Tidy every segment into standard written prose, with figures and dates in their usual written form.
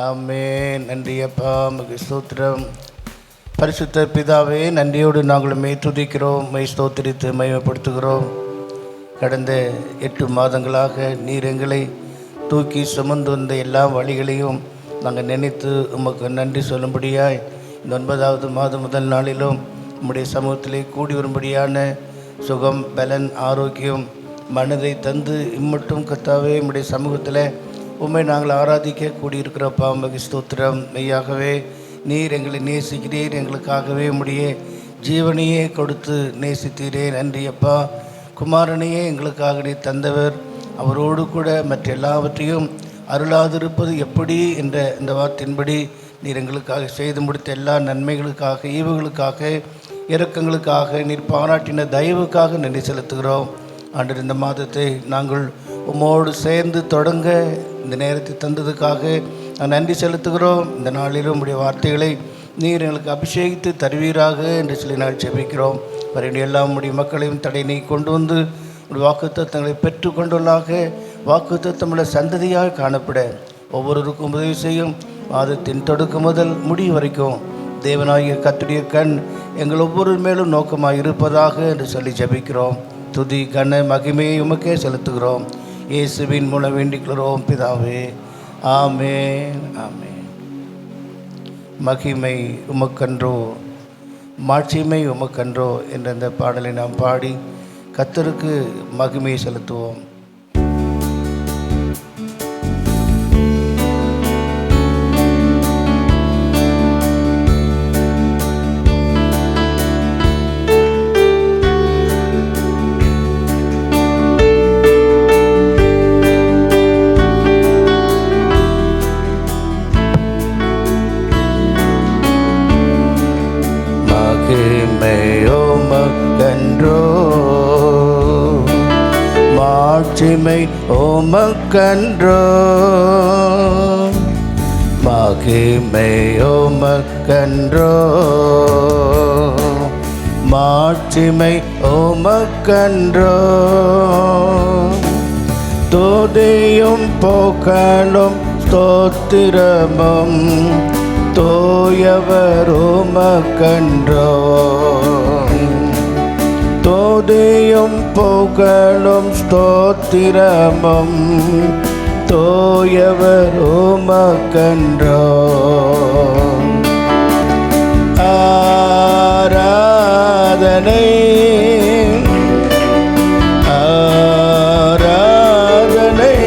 ஆமென். நன்றி அப்பா, உமக்கு ஸ்தோத்திரம். பரிசுத்த பிதாவே, நன்றியோடு நாங்கள் மெய் துதிக்கிறோம், மெய் ஸ்தோத்திரித்து மகிமைப்படுத்துகிறோம். கடந்த 8 மாதங்களாக நீர் எங்களை தூக்கி சுமந்து வந்த எல்லா வழிகளையும் நாங்கள் நினைத்து உமக்கு நன்றி சொல்லும்படியாய் இந்த 9வது மாதம் முதல் நாளிலும் உம்முடைய சமூகத்திலே கூடி வரும்படியான சுகம், பலன், ஆரோக்கியம், மனதை தந்து இம்மட்டும் கர்த்தாவே உம்முடைய சமூகத்தில் உம்மை நாங்கள் ஆராதிக்க கூடியிருக்கிறப்பா, உமக்கு ஸ்தோத்திரம். மெய்யாகவே நீர் எங்களை நேசிக்கிறீர், எங்களுக்காகவே உம்முடைய ஜீவனையே கொடுத்து நேசித்தீரே. நன்றி அப்பா. குமாரனையே எங்களுக்காக நீ தந்தவர், அவரோடு கூட மற்ற எல்லாவற்றையும் அருளாதிருப்பது எப்படி என்ற இந்த வார்த்தையின்படி நீர் எங்களுக்காக செய்து முடித்த எல்லா நன்மைகளுக்காக, ஈவுகளுக்காக, இரக்கங்களுக்காக, நீர் பாராட்டின தயவுக்காக நன்றி செலுத்துகிறோம். ஆண்டவர், இந்த மாதத்தை நாங்கள் உம்மோடு சேர்ந்து தொடங்க இந்த நேரத்தை தந்ததுக்காக நான் நன்றி செலுத்துகிறோம். இந்த நாளிலும் உம்முடைய வார்த்தைகளை நீர் எங்களுக்கு அபிஷேகித்து தருவீராக என்று சொல்லி நாங்கள் ஜெபிக்கிறோம். வரைய எல்லா உம்முடைய மக்களையும் தடை நீ கொண்டு வந்து உடைய வாக்குத்தத்தங்களை பெற்றுக்கொண்டுள்ளாக வாக்குத்தத்தமுள்ள சந்ததியாக காணப்பட ஒவ்வொருவருக்கும் உதவி செய்யும். மாதத்தின் தொடக்கம் முதல் முடிவு வரைக்கும் தேவனாகிய கர்த்தருடைய கண் எங்கள் ஒவ்வொரு மேலும் நோக்கமாக இருப்பதாக என்று சொல்லி ஜெபிக்கிறோம். துதி, கன, மகிமையை உமக்கே செலுத்துகிறோம். இயேசுவின் மூலம் வேண்டிக்கிறோம் பிதாவே. ஆமென், ஆமென். மகிமை உமக்கன்றோ, மாட்சிமை உமக்கன்றோ என்ற இந்த பாடலை நாம் பாடி கர்த்தருக்கு மகிமையை செலுத்துவோம். மாட்சிமை உமக்கன்றோ, மகிமை உமக்கன்றோ, மாட்சிமை உமக்கன்றோ, துதியும் புகழும் ஸ்தோத்திரமும் தூயவர் உமக்கன்றோ, துதியும் புகழும் ஸ்தோத்திரமும் தூயவர் உமக்கன்றோ. ஆராதனை ஆராதனை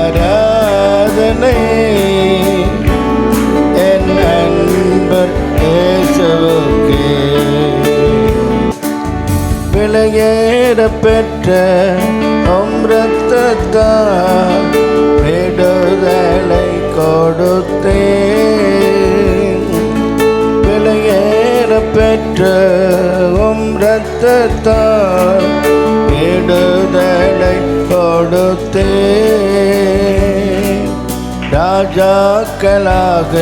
ஆராதனை என் அன்பர் இயேசுவுக்கே. விலையேற பெற்ற உம் இரத்தத்தால் விடுதலை கொடுத்தேன். விலையேற பெற்ற உம் இரத்தத்தால் விடுதலை கொடுத்தேன். ராஜாக்களாக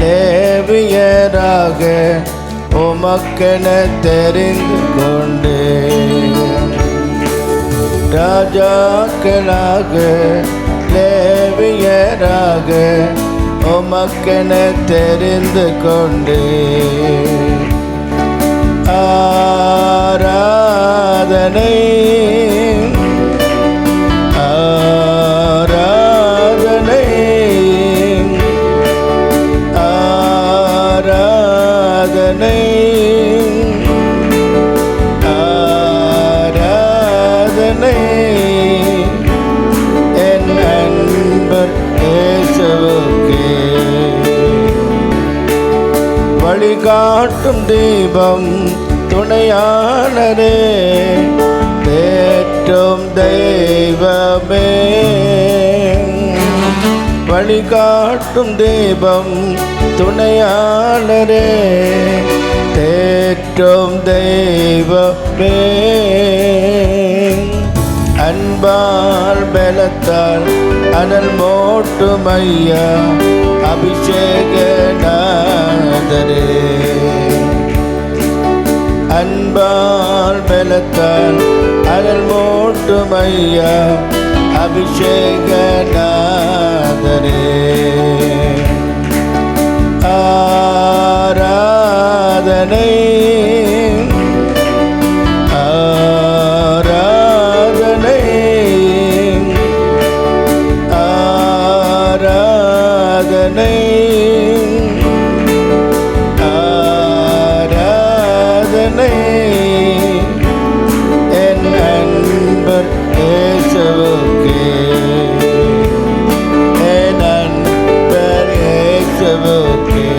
லேவியராக உமக்கென தெரிந்து கொண்டேன். ராஜாக்களாக லேவியராக உமக்கென தெரிந்து கொண்டேன். ஆராதனை ஆராதனை ஆராதனை ஆராதனை என் அன்பர் இயேசுவுக்கே. வழிகாட்டும் தீபம் துணையாளரே, தேற்றும் தெய்வமே. வழிகாட்டும் தீபம் துணையாளரே, தேற்றும் தெய்வமே. அன்பால் பலத்தால் அனல் மோட்டுமையா அபிஷேக நாதரே. அன்பால் பலத்தால் அனல் மூட்டும் ஐயா அபிஷேகநாதரே. ஆராதனை ஆராதனை ஆராதனை ஆராதனை என் அன்பர் இயேசுவுக்கே, என் அன்பர் இயேசுவுக்கே.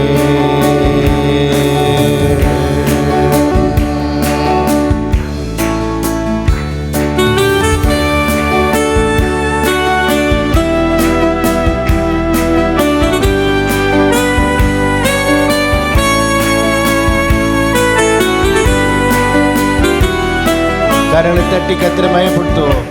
கரங்களை தட்டி கர்த்தரை மகிமைப்படுத்துவோம்.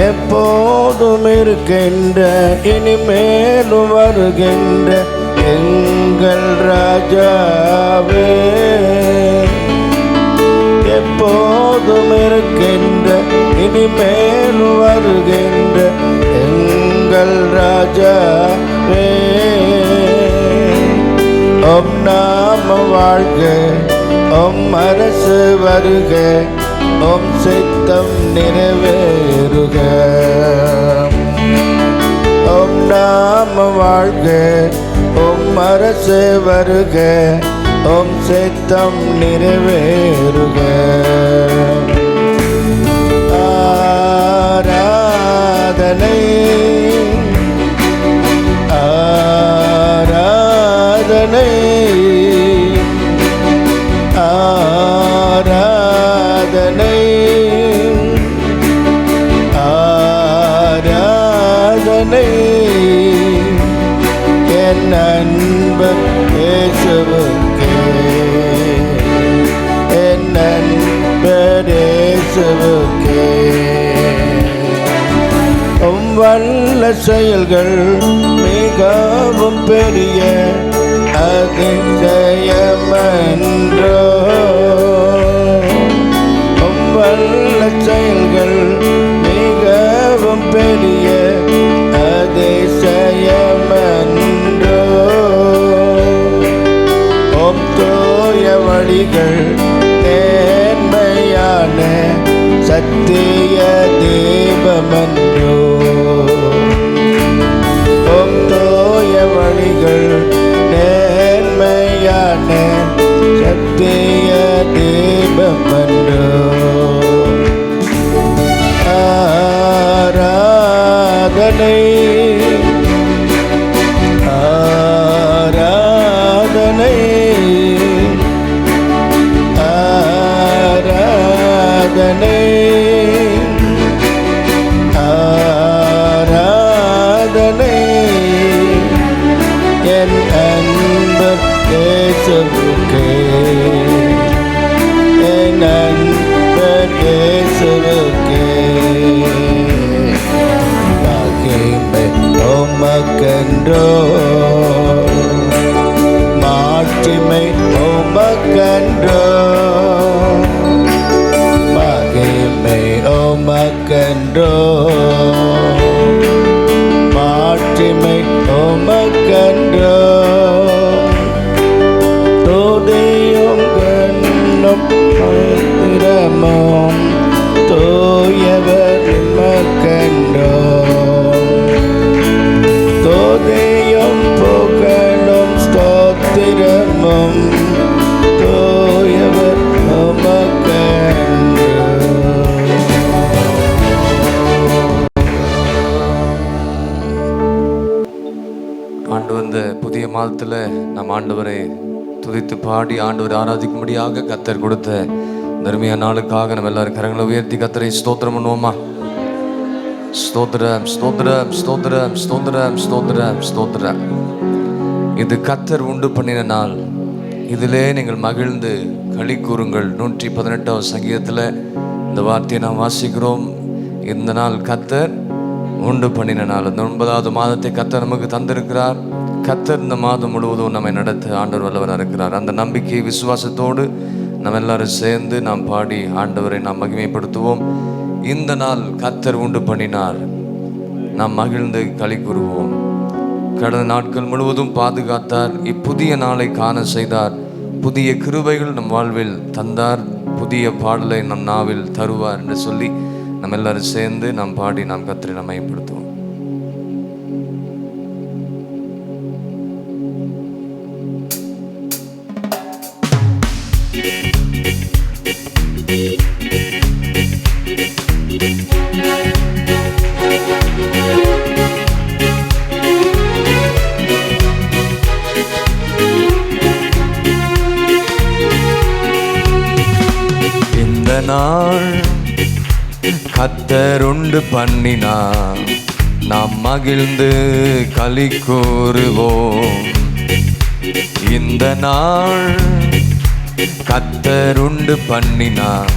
எப்போதும் இருக்கின்ற இனிமேலும் வருகின்ற எங்கள் ராஜாவே, எப்போதும் இருக்கின்ற இனிமேலும் வருகின்ற எங்கள் ராஜாவே. ஓம் நாம வாழ்க, ஓம் அரசு வருக, ஓம் சித்தம் நிறைவேறுக. ஓம் நாம வாழ்க, ஓம் அரசு வருக, ஓம் சித்தம் நிறைவேறுக. ஆராதனை ஆராதனை ஆராதனை ஆராதனை என் அன்பர் இயேசுவுக்கே, என் அன்பர் இயேசுவுக்கே. உம் வல்ல செயல்கள் மிகவும் பெரிய அதிசயமன்றோ. உம் வல்ல செயல்கள் மிகவும் பெரிய அதிசயமன்றோ. உம் தூய வழிகள் நேர்மையான சத்திய தீபமன்றோ. உம் தூய வழிகள் நேர்மையான சத்திய தீபமன்றோ. ஆராதனை ஆராதனை ஆராதனை ஆராதனை என் அன்பர் இயேசுவுக்கே, என் அன்பர் இயேசுவுக்கே. மகிமை உமக்கென்றோ, மாட்சிமை உமக்கென்றோ. மகிமை உமக்கென்றோ, மாட்சிமை உமக்கென்றோ. துதியும் கண்ணும் திறமும் தூயவர் உமக்கென்றோ. துதியும் புகழும் ஸ்தோத்திரமும் தூயவர் உமக்கென்றோ. ஆண்டு வந்த புதிய மாதத்தில் நம் ஆண்டவரை துதித்து பாடி ஆண்டவரை ஆராதிக்கும்படியாக கர்த்தர் கொடுத்த தர்மியான நாளுக்காக நம்ம எல்லாரும் கரங்களை உயர்த்தி கர்த்தரை ஸ்தோத்திரம் பண்ணுவோமா? ஸ்தோத்திரம் ஸ்தோத்திரம் ஸ்தோத்திரம் ஸ்தோத்திரம் ஸ்தோத்திரம் ஸ்தோத்திரம். இது கர்த்தர் உண்டு பண்ணின நாள், இதிலே நீங்கள் மகிழ்ந்து களி கூறுங்கள். 118 சங்கீதத்தில் இந்த வார்த்தையை நாம் வாசிக்கிறோம். இந்த நாள் கர்த்தர் உண்டு பண்ணின நாள். இந்த 9வது மாதத்தை கர்த்தர் நமக்கு தந்திருக்கிறார். கர்த்தர் இந்த மாதம் முழுவதும் நம்மை நடத்த ஆண்டவர் வல்லவராக இருக்கிறார். அந்த நம்பிக்கை விசுவாசத்தோடு நம்ம எல்லாரும் சேர்ந்து நாம் பாடி ஆண்டவரை நாம் மகிமைப்படுத்துவோம். இந்த நாள் கர்த்தர் உண்டு பண்ணினார், நாம் மகிழ்ந்து களி கூறுவோம். கடந்த நாட்கள் முழுவதும் பாதுகாத்தார், இப்புதிய நாளை காண செய்தார், புதிய கிருபைகள் நம் வாழ்வில் தந்தார், புதிய பாடலை நம் நாவில் தருவார் என்று சொல்லி நம்ம எல்லாரும் சேர்ந்து நாம் பாடி நாம் கர்த்தரை நாம் மகிமைப்படுத்துவோம். இந்த நாள் கர்த்தர் உண்டு பண்ணினார், நாம் மகிழ்ந்து களி கூறுவோம். இந்த நாள் கர்த்தர் உண்டு பண்ணினார்,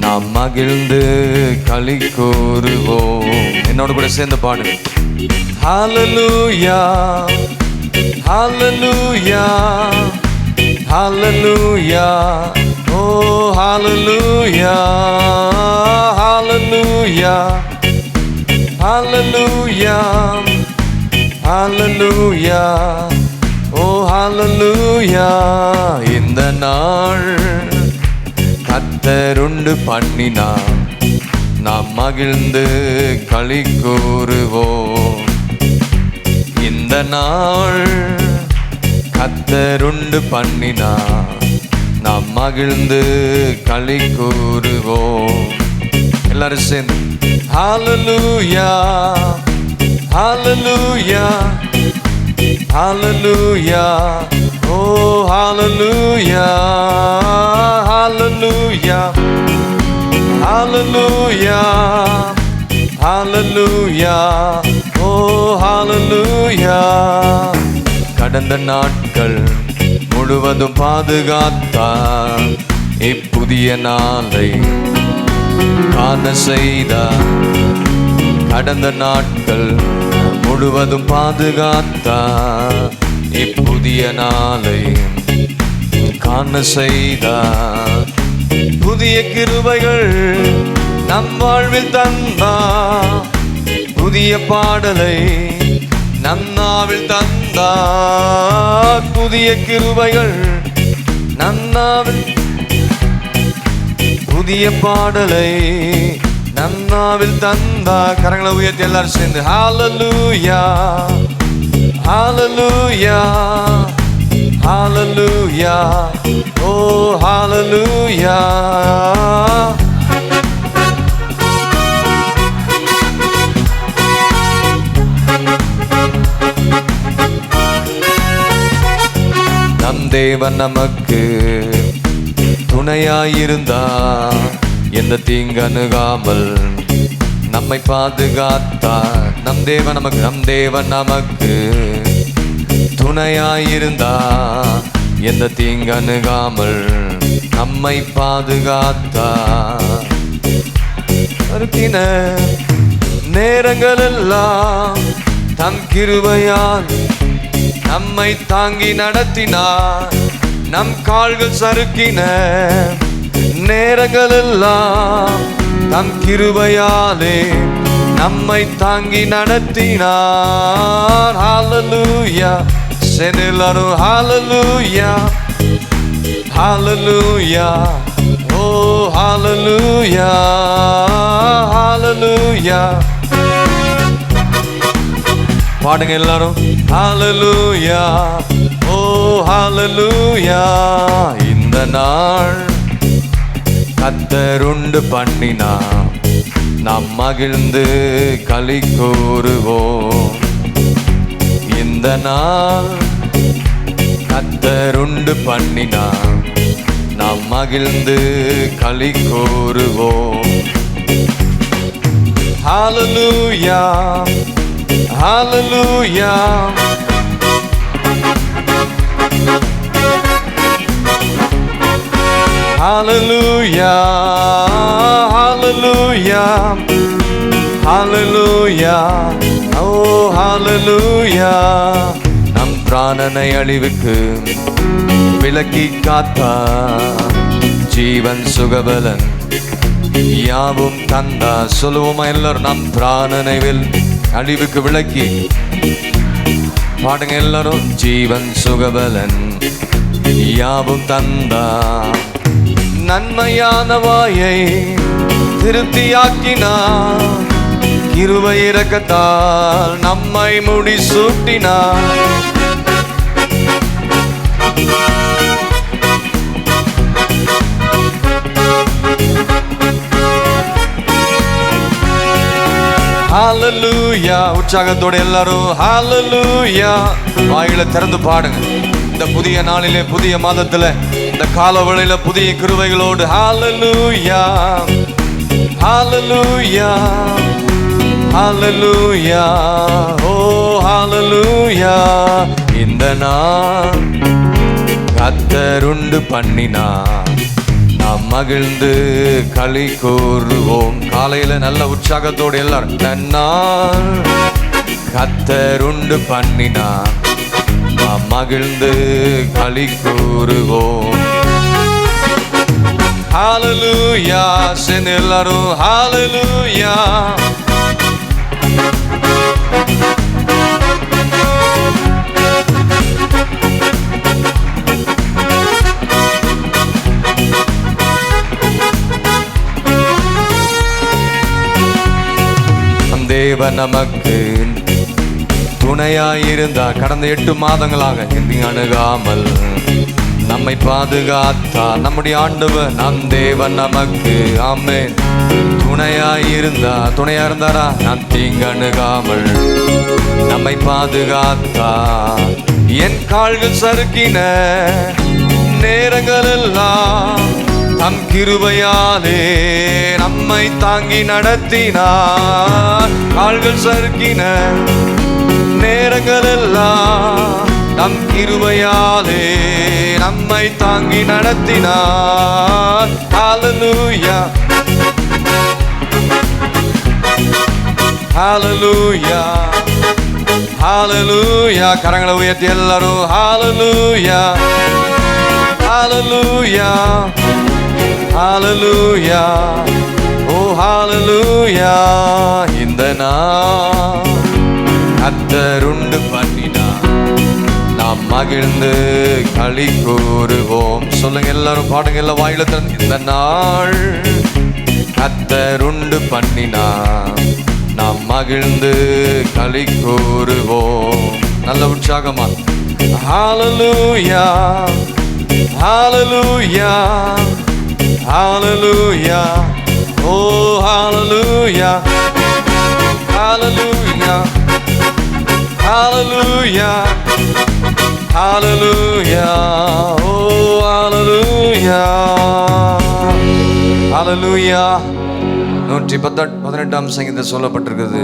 நாம் மகிழ்ந்து களி கூறுவோம். என்னோட கூட சேர்ந்து பாடு. ஹல்லேலூயா ஹல்லேலூயா ஹல்லேலூயா, ஓ ஹல்லேலூயா ஹல்லேலூயா ஹல்லேலூயா ஹல்லேலூயா, ஓ ஹல்லேலூயா. இந்த நாள் கர்த்தர் உண்டு பண்ணினார், நாம் மகிழ்ந்து களி கூறுவோம். இந்த நாள் கர்த்தர் உண்டு பண்ணினார், நாம் மகிழ்ந்து களி கூறுவோம். எல்லாரும் சேர்ந்து ஹல்லேலூயா ஹல்லேலூயா ஹல்லேலூயா, ஓ ஹல்லேலூயா ஹல்லேலூயா ஹல்லேலூயா ஹல்லேலூயா, ஓ ஹல்லேலூயா. கடந்த நாட்கள் முழுவதும் பாதுகாத்தார், இப்புதிய நாளை காண செய்தார். கடந்த நாட்கள் முழுவதும் பாதுகாத்தார், இப்புதிய நாளை காண செய்தார். புதிய கிருபைகள் நம் வாழ்வில் தந்தார், புதிய பாடலை நம் நாவில் தந்தார். புதிய கிருபைகள் நம் நாவில், புதிய பாடலை நம் நாவில் தந்தார். கரங்களை உயர்த்தி எல்லாரும் சேர்ந்து ஹல்லேலூயா ஹல்லேலூயா ஹல்லேலூயா, ஓ ஹல்லேலூயா. நம் தேவன் நமக்கு துணையாயிருந்தார், எந்த தீங்கு அணுகாமல் நம்மை பாதுகாத்தார். நம் தேவன் நமக்கு துணையாயிருந்தார், எந்த தீங்கு அணுகாமல் நம்மை பாதுகாத்தார். அருக்கின நேரங்கள் எல்லாம் தம் கிருபையால் நம்மை தாங்கி நடத்தினார். நம் கால்கள் சறுக்கின நேரங்கள் எல்லாம் தம் கிருபையாலே நம்மை தாங்கி நடத்தினார். ஹல்லேலூயா, செனிலரும் ஹல்லேலூயா ஹல்லேலூயா, ஓ ஹல்லேலூயா ஹல்லேலூயா. பாடுங்க எல்லாரும் ஹல்லேலூயா, ஓ ஹல்லேலூயா. இந்த நாள் கர்த்தர் உண்டு பண்ணினார், நாம் மகிழ்ந்து களி கூறுவோம். இந்த நாள் கர்த்தர் உண்டு பண்ணினார், நாம் மகிழ்ந்து களி கூறுவோம். ஹல்லேலூயா ஹல்லேலூயா, ஹல்லேலூயா ஹல்லேலூயா ஹalleluya, ஓ ஹalleluya. நம் பிராணனை அழிவுக்கு விலக்கி காத்தா, ஜீவன் சுகபலன் யாவும் தந்தா. சொல்லுவோமா எல்லாரும்? நம் பிராணனை அழிவுக்கு விலக்கி பாடுங்க எல்லாரும். ஜீவன் சுகபலன் யாவும் தந்தா, நன்மையான வாயை திருப்தியாக்கினார், கிருபை இரக்கத்தால் நம்மை முடிசூட்டினார். ஹalleluya. உற்சாகத்தோட எல்லாரும் ஹalleluya. வாயில திறந்து பாடுங்க. இந்த புதிய நாளிலே, புதிய மாதத்துல, இந்த காலவெளியில புதிய கிருபைகளோடு ஹalleluya, ஹalleluya, ஹalleluya, ஓ ஹalleluya. இந்த நாள் கர்த்தர் உண்டு பண்ணினார், நாம் மகிழ்ந்து களி கூறுவோம். காலையில நல்ல உற்சாகத்தோடு எல்லாரும் தன்னால் கர்த்தர் உண்டு பண்ணினார், நாம் மகிழ்ந்து களி கூறுவோம். ஹalleluya. சென்று எல்லாரும் ஹalleluya. தேவன் நமக்கு துணையாயிருந்தார். கடந்த 8 மாதங்களாக இனி அணுகாமல் நம்மை பாதுகாத்தார் நம்முடைய ஆண்டவர். நம் தேவன் நமக்கு ஆமென் துணையாயிருந்தார். துணையா இருந்தாரா? நான் தீங்கு அணுகாமல் நம்மை பாதுகாத்தார். என் கால்கள் சறுக்கின நேரங்கள் எல்லாம் தம் கிருபையாலே நம்மை தாங்கி நடத்தினார். கால்கள் சறுக்கின நேரங்கள் எல்லாம் தம் கிருபையாலே நம்மை தாங்கி நடத்தினார். ஹalleluya, ஹalleluya, ஹalleluya. கரங்களை உயர்த்தி எல்லாரும் ஹalleluya, ஹalleluya, ஹalleluya, ஓ ஹalleluya. இந்த நாள் கர்த்தர் உண்டு பண்ணினார், நாம் மகிழ்ந்து களி கூறுவோம். சொல்லுங்க எல்லாரும் பாடுங்க, எல்லாம் வாயில திறந்து. இந்த நாள் கர்த்தர் உண்டு பண்ணினார், நாம் மகிழ்ந்து களி கூறுவோம். நல்ல உற்சாகமா ஹalleluya, ஹalleluya, ஹalleluya, ஓ ஹalleluya, ஹalleluya, ஹalleluya, ஹalleluya, ஓ ஹalleluya, ஹalleluya. 118ஆம் சங்கீதத்தில் சொல்லப்பட்டிருக்கிறது,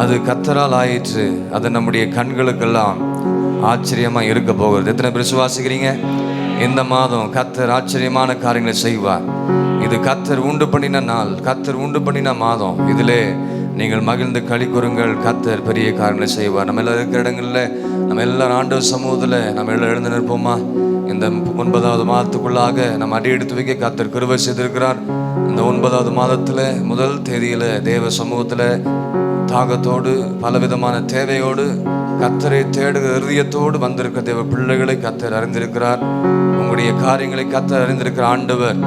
அது கர்த்தரால் ஆயிற்று, அது நம்முடைய கண்களுக்கெல்லாம் ஆச்சரியமா இருக்க போகிறது. எத்தனை பேர் விசுவாசிக்கிறீங்க? இந்த மாதம் கர்த்தர் ஆச்சரியமான காரியங்களை செய்வார். இது கர்த்தர் உண்டு பண்ணின நாள், கர்த்தர் உண்டு பண்ணின மாதம். இதிலே நீங்கள் மகிழ்ந்து களி கூறுங்கள். கர்த்தர் பெரிய காரியங்களை செய்வார். நம்ம எல்லாம் இருக்கிற இடங்களில் நம்ம எல்லாரும் ஆண்டவர் சமூகத்தில் நம்ம எல்லாம் எழுந்து நிற்போமா? இந்த 9வது மாதத்துக்குள்ளாக நம்ம அடி எடுத்து வைக்க கர்த்தர் கிருபை செய்திருக்கிறார். இந்த 9வது மாதத்தில் முதல் தேதியில் தேவ சமூகத்தில் தாகத்தோடு பலவிதமான தேவையோடு கர்த்தரை தேடுகிற இருதயத்தோடு வந்திருக்கிற தேவ பிள்ளைகளை கர்த்தர் அறிந்திருக்கிறார். உங்களுடைய காரியங்களை கர்த்தர் அறிந்திருக்கிற ஆண்டவர்.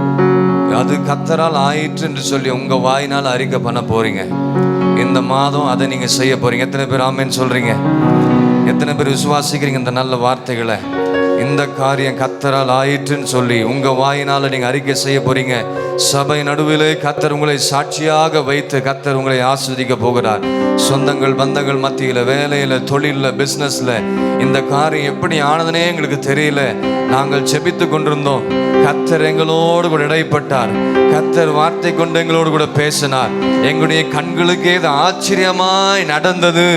அது கர்த்தரால் ஆயிற்று என்று சொல்லி உங்க வாயினால் அறிக்கை பண்ண போறீங்க. இந்த மாதம் அதை நீங்க செய்ய போறீங்க. எத்தனை பேர் ஆமென் சொல்றீங்க? எத்தனை பேர் விசுவாசிக்கிறீங்க இந்த நல்ல வார்த்தைகளை? இந்த காரியம் கர்த்தரால் ஆயிற்றுன்னு சொல்லி உங்க வாயினால நீங்க அறிக்கை செய்ய போறீங்க. சபை நடுவிலே கர்த்தர் உங்களை சாட்சியாக வைத்து கர்த்தர் உங்களை ஆஸ்வதிக்க போகிறார். சொந்தங்கள் பந்தங்கள் மத்தியில, வேலையில, தொழில, பிசினஸ்ல இந்த காரியம் எப்படி ஆனதுனே எங்களுக்கு தெரியல. நாங்கள் செபித்து கொண்டிருந்தோம். கர்த்தர் எங்களோடு கூட இடைப்பட்டார். கர்த்தர் வார்த்தை கொண்டு எங்களோடு கூட பேசினார். எங்களுடைய கண்களுக்கு ஏது ஆச்சரியமாய் நடந்தது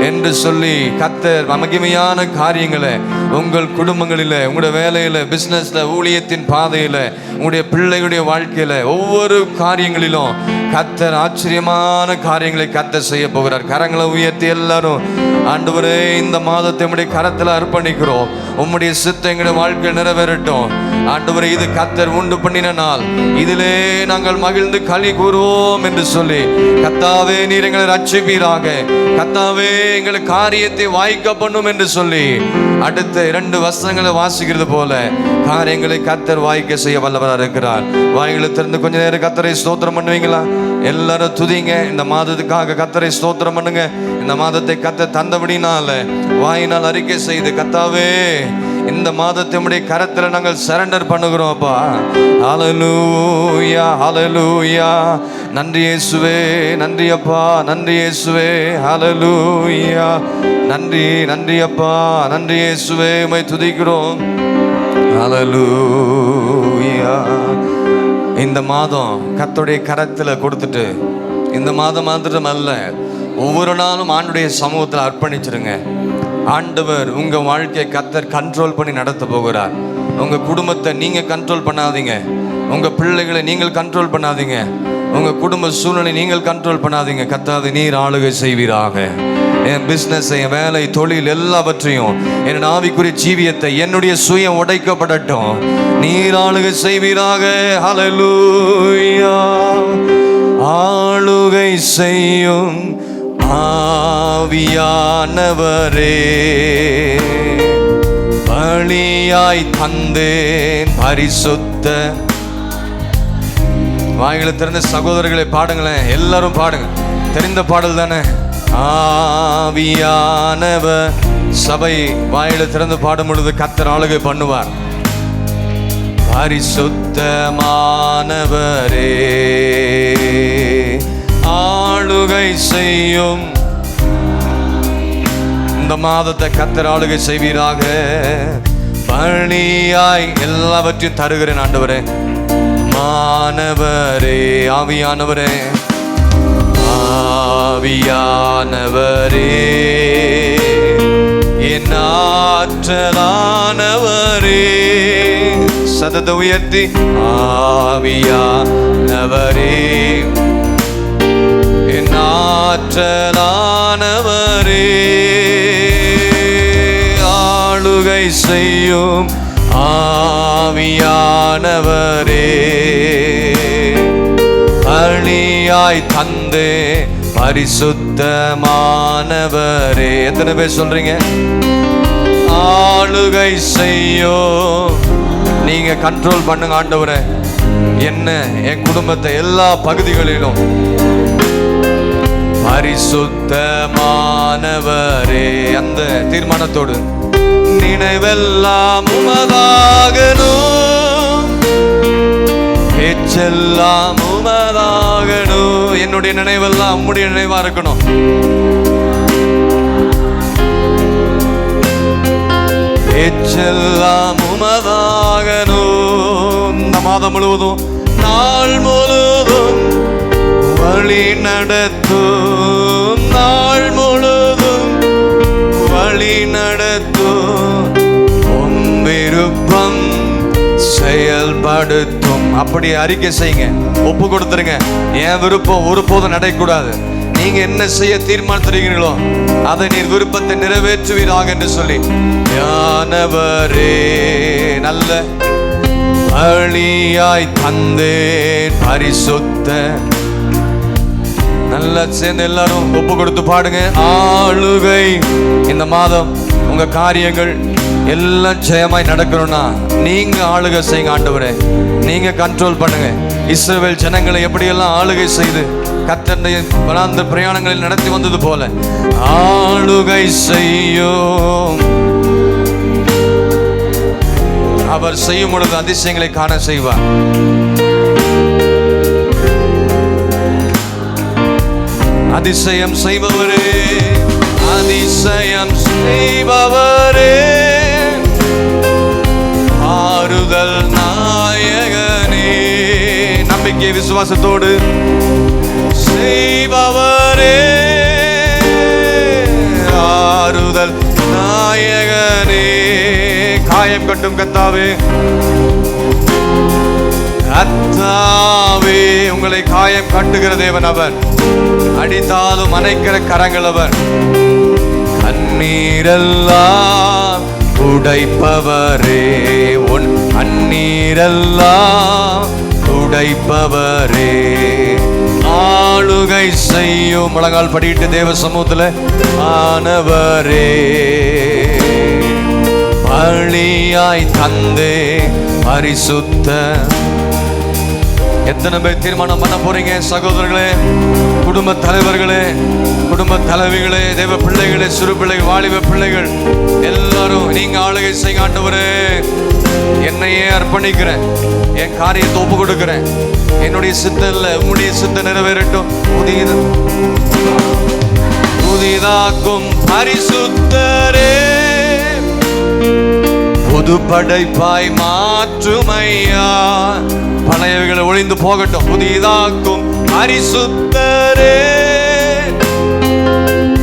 என்று சொல்லி கர்த்தர் மகிமையான காரியங்களை உங்கள் குடும்பங்களில், உங்களுடைய வேலையில், பிஸ்னஸில், ஊழியத்தின் பாதையில், உங்களுடைய பிள்ளைகளுடைய வாழ்க்கையில், ஒவ்வொரு காரியங்களிலும் கர்த்தர் ஆச்சரியமான காரியங்களை கர்த்தர் செய்ய போகிறார். கரங்களை உயர்த்தி எல்லாரும், ஆண்டவரே இந்த மாதத்தை உம்முடைய கரத்தில் அர்ப்பணிக்கிறோம், உம்முடைய சித்தம் எங்களுடைய வாழ்க்கையில் நிறைவேறட்டும். ஆண்டவரே, இது கர்த்தர் உண்டு பண்ணின நாள், இதிலே நாங்கள் மகிழ்ந்து களி கூறுவோம் என்று சொல்லி, கர்த்தாவே நீர் எங்களை ரட்சிப்பீராக, கர்த்தாவே எங்களை காரியத்தை வாய்க்க பண்ணும் என்று சொல்லி அடுத்த 2 வசனங்களை வாசிக்கிறது போல காரியங்களை கர்த்தர் வாய்க்க செய்ய வல்லவராக இருக்கிறார். வாய்களை திறந்து கொஞ்ச நேரம் கர்த்தரை ஸ்தோத்திரம் பண்ணுவீங்களா? எல்லாரும் துதிங்க. இந்த மாதத்துக்காக கர்த்தரை ஸ்தோத்திரம் பண்ணுங்க. இந்த மாதத்தை கர்த்தர் தந்தபடினால வாயினால் அறிக்கை செய்து, கர்த்தாவே இந்த மாதத்தை உம்முடைய கரத்தில் நாங்கள் சரண்டர் பண்ணுகிறோம் அப்பா. ஹல்லேலூயா, ஹல்லேலூயா. நன்றி இயேசுவே, நன்றி அப்பா, நன்றி இயேசுவே, ஹல்லேலூயா. நன்றி, நன்றி அப்பா, நன்றி இயேசுவே, உம்மை துதிக்கிறோம். ஹல்லேலூயா. இந்த மாதம் கர்த்தருடைய கரத்தில் கொடுத்துட்டு, இந்த மாதம் மாத்திரம் அல்ல, ஒவ்வொரு நாளும் ஆண்டுடைய சமூகத்தில் அர்ப்பணிச்சிருங்க. ஆண்டவர் உங்கள் வாழ்க்கையை கர்த்தர் கண்ட்ரோல் பண்ணி நடத்த போகிறார். உங்கள் குடும்பத்தை நீங்கள் கண்ட்ரோல் பண்ணாதீங்க, உங்கள் பிள்ளைகளை நீங்கள் கண்ட்ரோல் பண்ணாதீங்க, உங்கள் குடும்ப சூழ்நிலை நீங்கள் கண்ட்ரோல் பண்ணாதீங்க. கர்த்தாவே நீர் ஆளுகை செய்வீராக. என் பிஸ்னஸ், என் வேலை, தொழில் எல்லாவற்றையும், என் ஆவிக்குரிய ஜீவியத்தை, என்னுடைய சுயம் உடைக்கப்படட்டும், நீர் ஆளுகை செய்வீராக. ஹல்லேலூயா. ஆளுகை செய்யும் ஆவியானவரே, பலியாய் தந்தேன் பரிசுத்த. வாய்களை திறந்த சகோதரர்களை பாடுங்களேன், எல்லாரும் பாடுங்க, தெரிந்த பாடல் தானே. ஆவியானவர், சபை வாயில திறந்து பாடும் பொழுது கர்த்தர் ஆளுகை பண்ணுவார். பரிசுத்தமானவரே, ஆளுகை செய்யும். இந்த மாதத்தை கர்த்தர் ஆளுகை செய்வீராக. பலியாய் எல்லாவற்றையும் தருகிறேன் ஆண்டவரே. மானவரே, ஆவியானவரே, ஆவியானவரே, என் ஆற்றலானவரே, சதத்தை உயர்த்தி, ஆவியானவரே, என் ஆற்றலானவரே, ஆளுகை செய்யும் ஆவியானவரே, பலியாய் தந்தே பரிசுத்தமானவரே. எத்தனை பேர் சொல்றீங்க? ஆளுகை செய்யும். நீங்க கண்ட்ரோல் பண்ணுங்க ஆண்டவரே, என்ன என் குடும்பத்தை எல்லா பகுதிகளிலும். பரிசுத்தமானவரே, அந்த தீர்மானத்தோடு, நினைவெல்லாம் உமதாகணும், பேச்செல்லாம் உமதாகணும். என்னுடைய நினைவெல்லாம் உம்முடைய நினைவா இருக்கணும். பேச்செல்லாம் உமதாகணும். இந்த மாதம் முழுவதும், நாள் முழுவதும் வழி நடத்தும், நாள் முழுவதும் வழி நடத்தும், உம் விருப்பம் செயல்படுத்தும். அப்படி அறிக்கை செய்யுங்க, ஒப்பு கொடுத்துருங்க. என் விருப்பம் ஒருபோதும் நடக்கூடாது. நீங்க என்ன செய்ய தீர்மானிக்கிறீங்களோ அதை நீர் விருப்பத்தை நிறைவேற்றுவீராக என்று சொல்லி, ஞானவரே, நல்ல பலியாய் தந்தேன் பரிசுத்த. நல்லா சேர்ந்து எல்லாரும் ஒப்பு கொடுத்து பாடுங்க. ஆளுகை. இந்த மாதம் உங்க காரியங்கள் எல்லாம் ஜெயமாய் நடக்கணும்னா நீங்க ஆளுகை செய்யுங்க ஆண்டவரே. நீங்க கண்ட்ரோல் பண்ணுங்க. இஸ்ரவேல் ஜனங்களை எப்படியெல்லாம் ஆளுகை செய்து கர்த்தருடைய வனாந்த பிரயாணங்களில் நடத்தி வந்தது போல ஆளுகை செய்யும். அவர் செய்யும் பொழுது அதிசயங்களை காண செய்வார். அதிசயம் செய்பவரே, அதிசயம் செய்பவரே, ஆறுதல் நாயகனே, நம்பிக்கை விசுவாசத்தோடு செய்பவரே, ஆறுதல் நாயகனே, காயம் கட்டும் கர்த்தாவே, கர்த்தாவே, உங்களை எங்களை காயம் கட்டுகிற தேவன் அவர். அடித்தாலும் அணைக்கிற கரங்கள் அவர். கண்ணீரெல்லாம் உடைப்பவரே, உன் கண்ணீரெல்லாம் உடைப்பவரே, ஆளுகை செய்யும் முழங்கால் படிட்டு தேவ சமூகத்துல ஆனவரே, பழியாய் தந்தே பரிசுத்த. எத்தனை பேர் தீர்மானம் பண்ண போறீங்க சகோதரர்களே, குடும்ப தலைவர்களே, குடும்ப தலைவிகளே, தேவ பிள்ளைகளே, சிறு பிள்ளைகள், வாலிப பிள்ளைகள் எல்லாரும் நீங்க ஆளுகை செய்ய. ஆண்டவரே, என்னையே அர்ப்பணிக்கிறேன், என் காரியத்தை ஒப்பு கொடுக்கிறேன், என்னுடைய சித்தம் இல்லை உம்முடைய சித்தம் நிறைவேறட்டும். புதிதாக்கும் பரிசுத்தரே, புது படைப்பாய் மாற்றுமையா, பழையவைகளை ஒழிந்து போகட்டும். புதிதாக்கும் பரிசுத்தரே,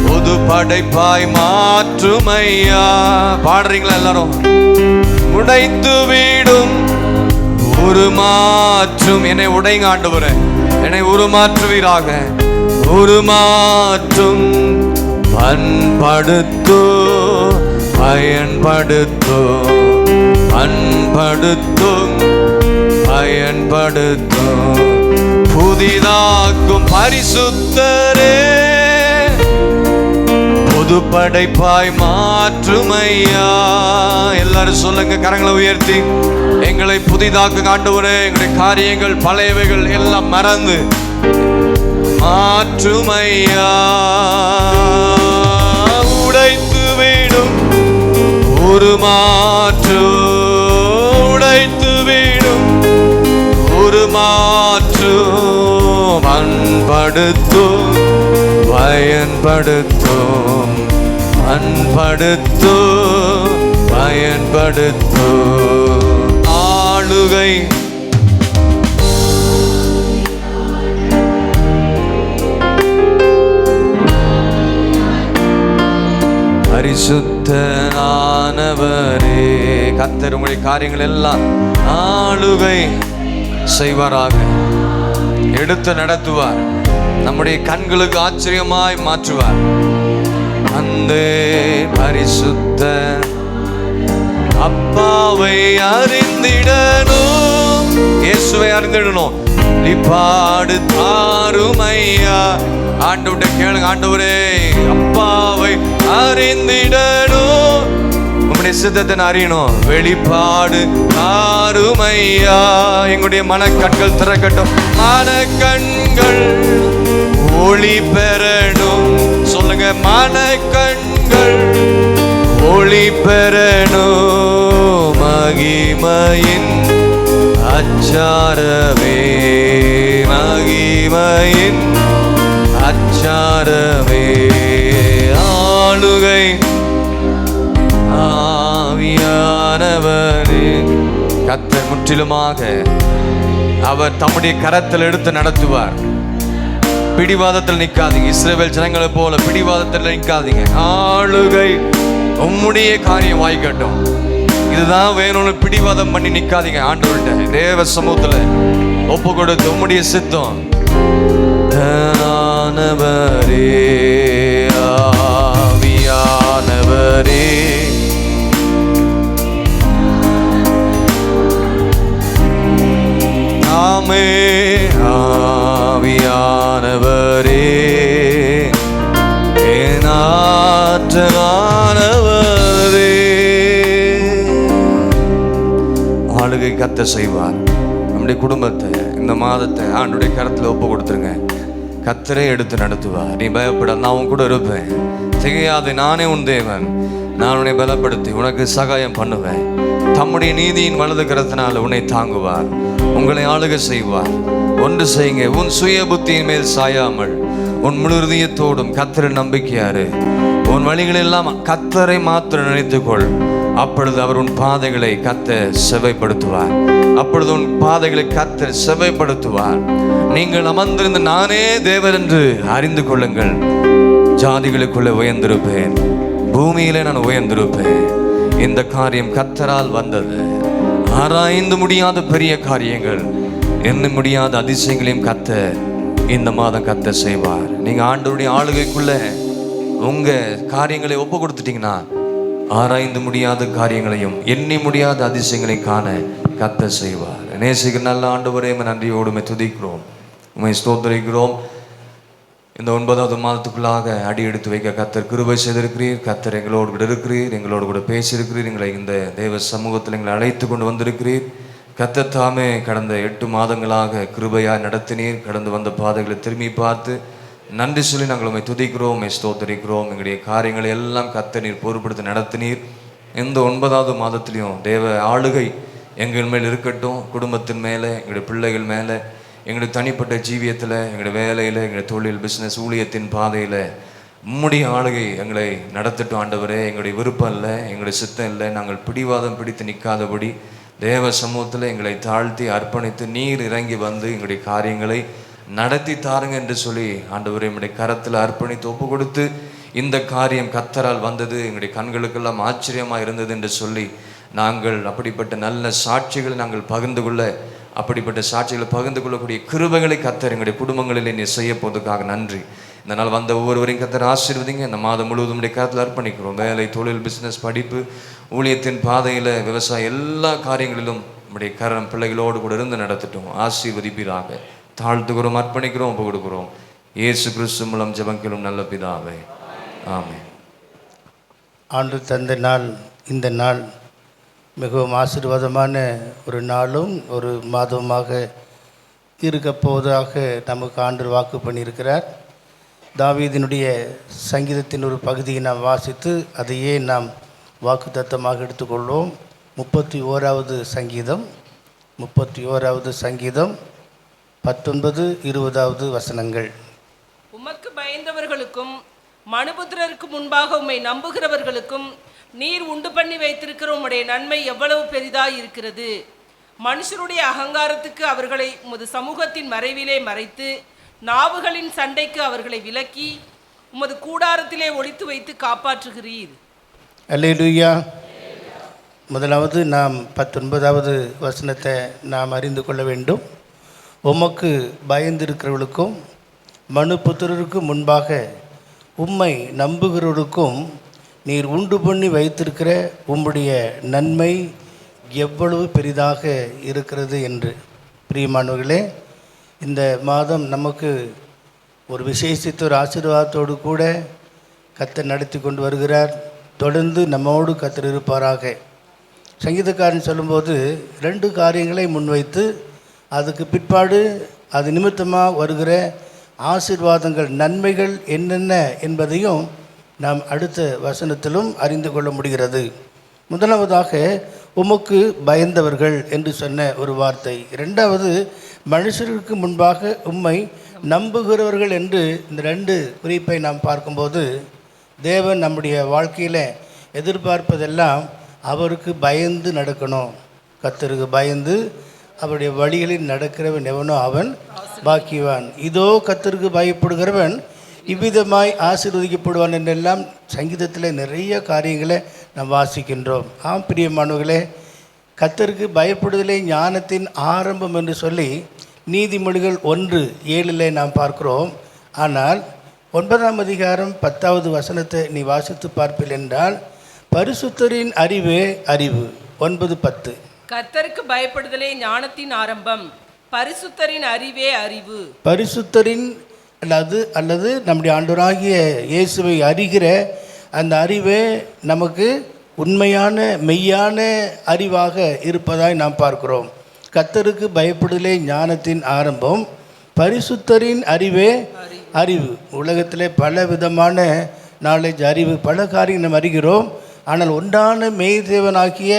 புது படைப்பாய் மாற்றுமையா. பாடுறீங்களா எல்லாரும்? உடைத்து வீடும் உருமாற்றும். என்னை உடைங்க ஆண்டவரே, என்னை உருமாற்றுவீராக. உருமாற்றும், பண்படுத்தோ, பயன்படுத்தோ, பண்படுத்தும், பயன்படுத்தும். புதிதாக்கும் பரிசுத்தரே, புது படைப்பாய் மாற்றுமையா. எல்லாரும் சொல்லுங்க, கரங்களை உயர்த்தி. எங்களை புதிதாக்கு ஆண்டவரே, எங்களுடைய காரியங்கள் பழையவைகள் எல்லாம் மறந்து மாற்றுமையா. உடைத்து வீடும் ஒரு மாற்று, உடைத்து வீடும் ஒரு மாற்று, பண்படுத்தும், பயன்படுத்தும், பண்படுத்தும், பயன்படுத்தும். ஆளுகை பரிசுத்தனானவரே, கர்த்தர் உங்களுடைய காரியங்கள் எல்லாம் ஆளுகை செய்வாராக. எடுத்து நடத்துவார், நம்முடைய கண்களுக்கு ஆச்சரியமாய் மாற்றுவார். அந்த பரிசுத்த அப்பாவை அறிந்திடணும், இயேசுவை அறிந்திடணும். பாடு தாருமையா. ஆண்டவர்கிட்ட கேளுங்க, ஆண்டவரே அப்பாவை அறிந்திடணும், உங்களுடைய சித்தத்தை அறியணும். வெளிப்பாடு தாருமையா. எங்களுடைய மனக்கண்கள் திறக்கட்டும், மனக்கண்கள் ஒளி பெறணும். சொல்லுங்க, மனக்கண்கள் ஒளி பெறணும். மகிமையின் அச்சாரமே, மகிமையின் அச்சாரமே. ஆளுகை ஆவியானவரே, கர்த்தர் முற்றிலுமாக அவர் தம்முடைய கரத்தில் எடுத்து நடத்துவார். பிடிவாதத்தில் நிற்காதீங்க, இஸ்ரவேல் ஜனங்களை போல பிடிவாதத்தில் நிற்காதீங்க. ஆளுகை உம்முடைய காரியம் வாய்க்கட்டும், இதுதான் வேணும்னு பிடிவாதம் பண்ணி நிற்காதீங்க. ஆண்டவர்கிட்ட தேவ சமூகத்துல ஒப்பு கொடுத்து உம்முடைய சித்தம். ஆவியானவரே, ஆவியானவரே, நாமே ஆவியானவரே, ஆற்றலானவரே. ஆளுகை கர்த்தர் செய்வார். நம்முடைய குடும்பத்தை இந்த மாதத்தை ஆண்டுடைய கரத்தில் ஒப்பு கொடுத்துருங்க. கர்த்தரே எடுத்து நடத்துவார். நீ பயப்பட, நான் உன் கூட இருப்பேன். திகையாது, நானே உன் தேவன். நான் உன்னை பலப்படுத்தி உனக்கு சகாயம் பண்ணுவேன். தம்முடைய நீதியின் வலது கரத்தினால் உன்னை தாங்குவார், உங்களை ஆளுகை செய்வார். ஒன்று செய்யுங்க, உன் சுய புத்தியின் மேல் சாயாமல் உன் முழு இதயத்தோடும் கர்த்தரை நம்பிக்கையாரு. உன் வழிகளெல்லாம் கர்த்தரை மாத்திரம் நினைத்துக்கொள். அப்பொழுது அவர் உன் பாதைகளை கர்த்தர் செவைப்படுத்துவார். அப்பொழுது உன் பாதைகளை கர்த்தர் செவைப்படுத்துவார். நீங்கள் அமர்ந்திருந்த நானே தேவன் என்று அறிந்து கொள்ளுங்கள். ஜாதிகளுக்குள்ளே உயர்ந்திருப்பேன், பூமியிலே நான் உயர்ந்திருப்பேன். இந்த காரியம் கர்த்தரால் வந்தது. ஆராய்ந்து முடியாத பெரிய காரியங்கள் எண்ண முடியாத அதிசயங்களையும் கர்த்தர் இந்த மாதம் கர்த்தர் செய்வார். நீங்க ஆண்டவருடைய ஆளுகைக்குள்ள உங்க காரியங்களை ஒப்பு கொடுத்துட்டீங்கன்னா ஆராய்ந்து முடியாத காரியங்களையும் எண்ணி முடியாத அதிசயங்களையும் காண கர்த்தர் செய்வார். நேசிக்கிற நல்ல ஆண்டவரே, நன்றியோடு துதிக்கிறோம், உம்மை ஸ்தோத்திரிக்கிறோம். இந்த 9வது மாதத்துக்குள்ளாக அடி எடுத்து வைக்க கர்த்தர் கிருபை செய்திருக்கிறீர். கர்த்தர் எங்களோடு கூட இருக்கிறீர், எங்களோடு கூட பேசியிருக்கிறீர். எங்களை இந்த தேவ சமூகத்தில் எங்களை அழைத்து கொண்டு வந்திருக்கிறீர். கர்த்தர் தாமே கடந்த 8 மாதங்களாக கிருபையாக நடத்தினீர். கடந்து வந்த பாதைகளை திரும்பி பார்த்து நன்றி சொல்லி நாங்கள் உம்மை துதிக்கிறோம், உம்மை ஸ்தோத்திரிக்கிறோம். எங்களுடைய காரியங்களை எல்லாம் கர்த்தர் நீர் பொறுப்படுத்தி நடத்தினீர். இந்த 9வது மாதத்திலையும் தேவ ஆளுகை எங்கள் மேல் இருக்கட்டும். குடும்பத்தின் மேலே, எங்களுடைய பிள்ளைகள் மேலே, எங்களுடைய தனிப்பட்ட ஜீவியத்தில், எங்களுடைய வேலையில், எங்களுடைய தொழில், பிஸ்னஸ், ஊழியத்தின் பாதையில் உம்முடைய ஆளுகை எங்களை நடத்தட்டும் ஆண்டவரே. எங்களுடைய விருப்பம் இல்லை, எங்களுடைய சித்தம் இல்லை. நாங்கள் பிடிவாதம் பிடித்து நிற்காதபடி தேவ சமூகத்தில் எங்களை தாழ்த்தி அர்ப்பணித்து நீர் இறங்கி வந்து எங்களுடைய காரியங்களை நடத்தி தாருங்க என்று சொல்லி ஆண்டவரே நம்முடைய கரத்தில் அர்ப்பணித்து ஒப்பு கொடுத்து இந்த காரியம் கர்த்தரால் வந்தது, எங்களுடைய கண்களுக்கெல்லாம் ஆச்சரியமாக இருந்தது என்று சொல்லி நாங்கள் அப்படிப்பட்ட நல்ல சாட்சிகளை நாங்கள் பகிர்ந்து கொள்ள, அப்படிப்பட்ட சாட்சிகளை பகிர்ந்து கொள்ளக்கூடிய கிருபைகளை கர்த்தர் எங்களுடைய குடும்பங்களில் நீ செய்ய போவதற்காக நன்றி. இந்த நாள் வந்த ஒவ்வொருவரையும் கர்த்தர் ஆசீர்வதிங்க. இந்த மாதம் முழுவதும் உடைய கரத்தில் அர்ப்பணிக்கிறோம். வேலை, தொழில், பிஸ்னஸ், படிப்பு, ஊழியத்தின் பாதையில், விவசாயம், எல்லா காரியங்களிலும் நம்முடைய கரம் பிள்ளைகளோடு கூட இருந்து நடத்தட்டும். ஆசீர்வதிப்பீராக. தாழ்த்துக்கிறோம், அர்ப்பணிக்கிறோம், ஒப்பு கொடுக்கிறோம். இயேசு கிறிஸ்து மூலம் ஜெபங்களும் நல்ல பிதாவே, ஆமென். ஆண்டு தந்த நாள், இந்த நாள் மிகவும் ஆசீர்வாதமான ஒரு நாளும் ஒரு மாதமாக இருக்க போவதாக நமக்கு ஆண்டு வாக்கு பண்ணியிருக்கிறார். தாவீதினுடைய சங்கீதத்தின் ஒரு பகுதியை நாம் வாசித்து அதையே நாம் வாக்குத்தத்தமாக எடுத்துக்கொள்வோம். 31வது சங்கீதம், 31வது சங்கீதம் 19, 20வது வசனங்கள். உமக்கு பயந்தவர்களுக்கும் மனுபுத்திரருக்கு முன்பாக உம்மை நம்புகிறவர்களுக்கும் நீர் உண்டு பண்ணி வைத்திருக்கிற உம்முடைய நன்மை எவ்வளவு பெரிதாய் இருக்கிறது. மனுஷருடைய அகங்காரத்துக்கு அவர்களை உமது சமூகத்தின் மறைவிலே மறைத்து நாவுகளின் சண்டைக்கு அவர்களை விலக்கி உமது கூடாரத்திலே ஒளித்து வைத்து காப்பாற்றுகிறீர். அல்லேலூயா. முதலாவது நாம் 19வது வசனத்தை நாம் அறிந்து கொள்ள வேண்டும். உமக்கு பயந்திருக்கிறவர்களுக்கும் மனுபுத்திரருக்கு முன்பாக உம்மை நம்புகிறவர்களுக்கும் நீர் உண்டு பண்ணி வைத்திருக்கிற உம்முடைய நன்மை எவ்வளவு பெரிதாக இருக்கிறது என்று. பிரியமானவர்களே, இந்த மாதம் நமக்கு ஒரு விசேஷித்த ஒரு ஆசீர்வாதத்தோடு கூட கர்த்தர் நடத்தி கொண்டு வருகிறார். தொடர்ந்து நம்மோடு கர்த்தர் இருப்பாராக. சங்கீதக்காரன் சொல்லும்போது 2 காரியங்களை முன்வைத்து அதுக்கு பிற்பாடு அது நிமித்தமாக வருகிற ஆசீர்வாதங்கள், நன்மைகள் என்னென்ன என்பதையும் நாம் அடுத்த வசனத்திலும் அறிந்து கொள்ள முடிகிறது. முதலாவதாக உமக்கு பயந்தவர்கள் என்று சொன்ன ஒரு வார்த்தை. 2வது மனுஷருக்கு முன்பாக உம்மை நம்புகிறவர்கள் என்று இந்த 2 குறிப்பை நாம் பார்க்கும்போது தேவன் நம்முடைய வாழ்க்கையில் எதிர்பார்ப்பதெல்லாம் அவருக்கு பயந்து நடக்கணும். கர்த்தருக்கு பயந்து அவருடைய வழிகளில் நடக்கிறவன் எவனோ அவன் பாக்கியவான். இதோ கர்த்தருக்கு பயப்படுகிறவன் இவ்விதமாய் ஆசீர்வதிக்கப்படுவான் என்றெல்லாம் சங்கீதத்தில் நிறைய காரியங்களை நாம் வாசிக்கின்றோம். ஆம் பிரியமானவர்களே, கர்த்தருக்கு பயப்படுதலே ஞானத்தின் ஆரம்பம் என்று சொல்லி நீதிமொழிகள் 1:7 நாம் பார்க்கிறோம். ஆனால் 9ஆம் அதிகாரம் 10வது வசனத்தை நீ வாசித்து பார்ப்பில் என்றால் பரிசுத்தரின் அறிவே அறிவு. 9:10. கர்த்தருக்கு பயப்படுதலே ஞானத்தின் ஆரம்பம், பரிசுத்தரின் அறிவே அறிவு. பரிசுத்தரின் அல்லது நம்முடைய ஆண்டவராகிய இயேசுவை அறிகிற அந்த அறிவே நமக்கு உண்மையான மெய்யான அறிவாக இருப்பதாய் நாம் பார்க்கிறோம். கர்த்தருக்கு பயப்படுதலே ஞானத்தின் ஆரம்பம், பரிசுத்தரின் அறிவே அறிவு. உலகத்திலே பல விதமான நாலேஜ், அறிவு, பல காரியம் நாம் அறிகிறோம். ஆனால் ஒன்றான மெய்தேவனாகிய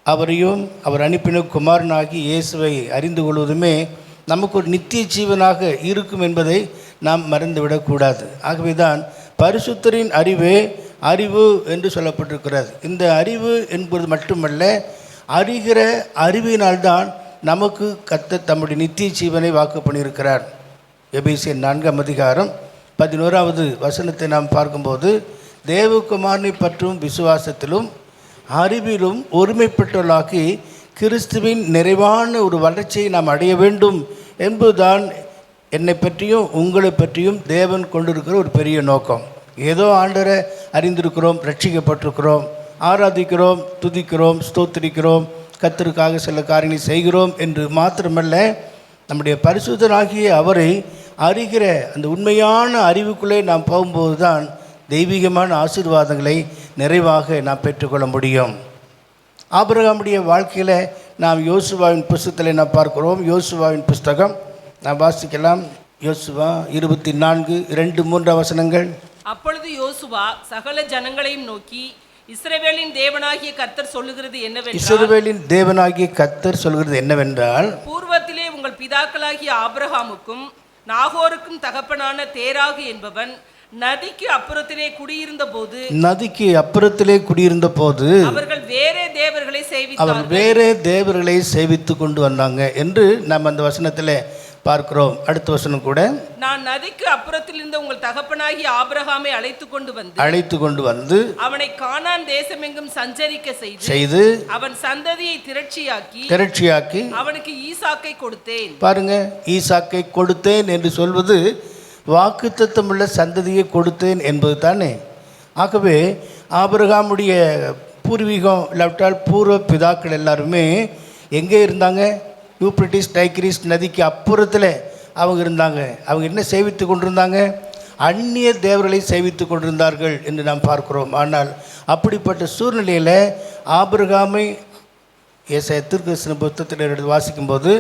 அவரையும் அவர் அனுப்பின குமாரனாகி இயேசுவை அறிந்து கொள்வதுமே நமக்கு ஒரு நித்திய ஜீவனாக இருக்கும் என்பதை நாம் மறந்துவிடக்கூடாது. ஆகவே தான் பரிசுத்தரின் அறிவே அறிவு என்று சொல்லப்பட்டிருக்கிறது. இந்த அறிவு என்பது மட்டுமல்ல, அறிகிற அறிவினால்தான் நமக்கு கர்த்தர் தம்முடைய நித்திய ஜீவனை வாக்கு பண்ணியிருக்கிறார். எபேசியர் 4ஆம் அதிகாரம் 11வது வசனத்தை நாம் பார்க்கும்போது தேவகுமாரனை பற்றும் விசுவாசத்திலும் அறிவிலும் ஒருமைப்பட்டவர்களாக்கி கிறிஸ்துவின் நிறைவான ஒரு வளர்ச்சியை நாம் அடைய வேண்டும் என்பதுதான் என்னை பற்றியும் உங்களை பற்றியும் தேவன் கொண்டிருக்கிற ஒரு பெரிய நோக்கம். ஏதோ ஆண்டவரை அறிந்திருக்கிறோம், ரட்சிக்கப்பட்டிருக்கிறோம், ஆராதிக்கிறோம், துதிக்கிறோம், ஸ்தோத்திரிக்கிறோம், கர்த்தருக்காக சில காரியங்களை செய்கிறோம் என்று மாத்திரமல்ல, நம்முடைய பரிசுத்தராகிய அவரை அறிகிற அந்த உண்மையான அறிவுக்குள்ளே நாம் போகும்போது தான் தெய்வீகமான ஆசீர்வாதங்களை நிறைவாக நாம் பெற்றுக்கொள்ள முடியும். ஆபிரகாமுடைய வாழ்க்கையில் நாம் யோசுவாவின் புஸ்தகத்தில் நாம் பார்க்கிறோம். யோசுவாவின் புஸ்தகம் நாம் வாசிக்கலாம். யோசுவா 24:2-3 வசனங்கள். அப்பொழுது யோசுவா சகல ஜனங்களையும் நோக்கி, இஸ்ரவேலின் தேவனாகிய கர்த்தர் சொல்லுகிறது என்னவென்றால், இஸ்ரவேலின் தேவனாகிய கர்த்தர் சொல்கிறது என்னவென்றால், பூர்வத்திலே உங்கள் பிதாக்களாகிய ஆபிரகாமுக்கும் நாகோருக்கும் தகப்பனான தேராகு என்பவன் நதிக்கு அப்புறத்திலே குடியிருந்த போது அவர்கள் வேறே தேவர்களை சேவித்து கொண்டு வந்தாங்க என்று நாம் அந்த வசனத்தில் பார்க்கிறோம். அடுத்த வசனம் கூட, நான் நதிக்கு அப்புறத்தில் இருந்த உங்கள் தகப்பனாகிய ஆபிரகாமை அழைத்து கொண்டு வந்து அவனை கானான் தேசமெங்கும் சஞ்சரிக்க செய்து அவன் சந்ததியை திரட்சியாக்கி அவனுக்கு ஈசாக்கை கொடுத்தேன். பாருங்க, ஈசாக்கை கொடுத்தேன் என்று சொல்வது வாக்குத்தத்தமுள்ள சந்ததியை கொடுத்தேன் என்பது தானே. ஆகவே ஆபிரகாமுடைய பூர்வீகம் இல்லாவிட்டால் பூர்வ பிதாக்கள் எல்லாருமே எங்கே இருந்தாங்க? யூப்ரட்டிஸ் டைக்ரீஸ் நதிக்கு அப்புறத்தில் அவங்க இருந்தாங்க. அவங்க என்ன சேவித்து கொண்டிருந்தாங்க? அந்நிய தேவர்களை சேவித்து கொண்டிருந்தார்கள் என்று நாம் பார்க்கிறோம். ஆனால் அப்படிப்பட்ட சூழ்நிலையில் ஆபிரகாமை ஏசாயா தீர்க்கதரிசன புத்தகத்தில் வாசிக்கும்போது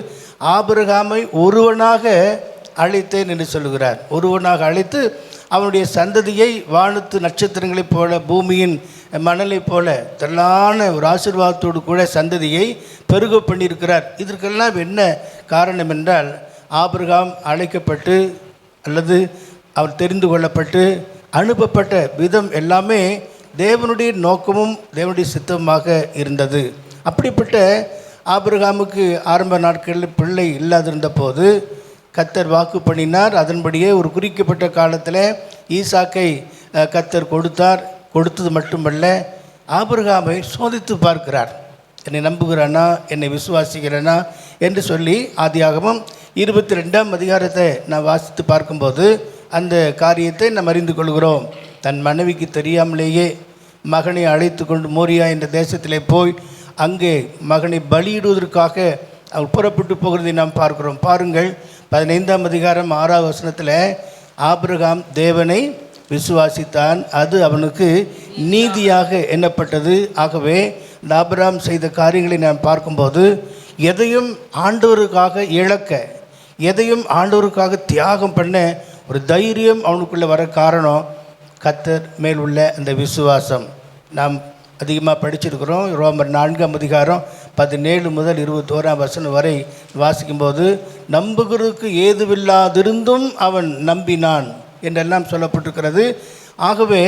ஆபிரகாமை ஒருவனாக அழைத்தேன் என்று சொல்லுகிறார். ஒருவனாக அழைத்து அவனுடைய சந்ததியை வானத்து நட்சத்திரங்களைப் போல, பூமியின் மணலைப் போல திரளான ஒரு ஆசீர்வாதத்தோடு கூட சந்ததியை பெருக பண்ணியிருக்கிறார். இதற்கெல்லாம் என்ன காரணம் என்றால், ஆபிரகாம் அழைக்கப்பட்டு அல்லது அவர் தெரிந்து கொள்ளப்பட்டு அனுப்பப்பட்ட விதம் எல்லாமே தேவனுடைய நோக்கமும் தேவனுடைய சித்தமாக இருந்தது. அப்படிப்பட்ட ஆபிரகாமுக்கு ஆரம்ப நாட்களில் பிள்ளை இல்லாதிருந்த போது கர்த்தர் வாக்கு பண்ணினார். அதன்படியே ஒரு குறிக்கப்பட்ட காலத்தில் ஈசாக்கை கர்த்தர் கொடுத்தது மட்டுமல்ல, ஆபிரகாமை சோதித்து பார்க்கிறார். என்னை நம்புகிறானா, என்னை விசுவாசிக்கிறானா என்று சொல்லி ஆதியாகமம் 22ஆம் அதிகாரத்தை நான் வாசித்து பார்க்கும்போது அந்த காரியத்தை நாம் அறிந்து கொள்கிறோம். தன் மனைவிக்கு தெரியாமலேயே மகனை அழைத்து கொண்டு மோரியா என்ற தேசத்திலே போய் அங்கே மகனை பலியிடுவதற்காக அவர் புறப்பட்டு போகிறதை நாம் பார்க்கிறோம். பாருங்கள், 15ஆம் அதிகாரம் 6ஆவது வசனத்தில், ஆபிரகாம் தேவனை விசுவாசித்தான், அது அவனுக்கு நீதியாக எண்ணப்பட்டது. ஆகவே இந்த ஆபிரகாம் செய்த காரியங்களை நாம் பார்க்கும்போது எதையும் ஆண்டவருக்காக இழக்க, எதையும் ஆண்டவருக்காக தியாகம் பண்ண ஒரு தைரியம் அவனுக்குள்ளே வர காரணம் கர்த்தர் மேல் உள்ள அந்த விசுவாசம். நாம் அதிகமாக படிச்சிருக்கிறோம். ரோமர் 4ஆம் அதிகாரம் 17 முதல் 21ஆம் வசனம் வரை வாசிக்கும்போது, நம்புகிறதுக்கு ஏதுவில்லாதிருந்தும் அவன் நம்பினான் என்றெல்லாம் சொல்லப்பட்டிருக்கிறது. ஆகவே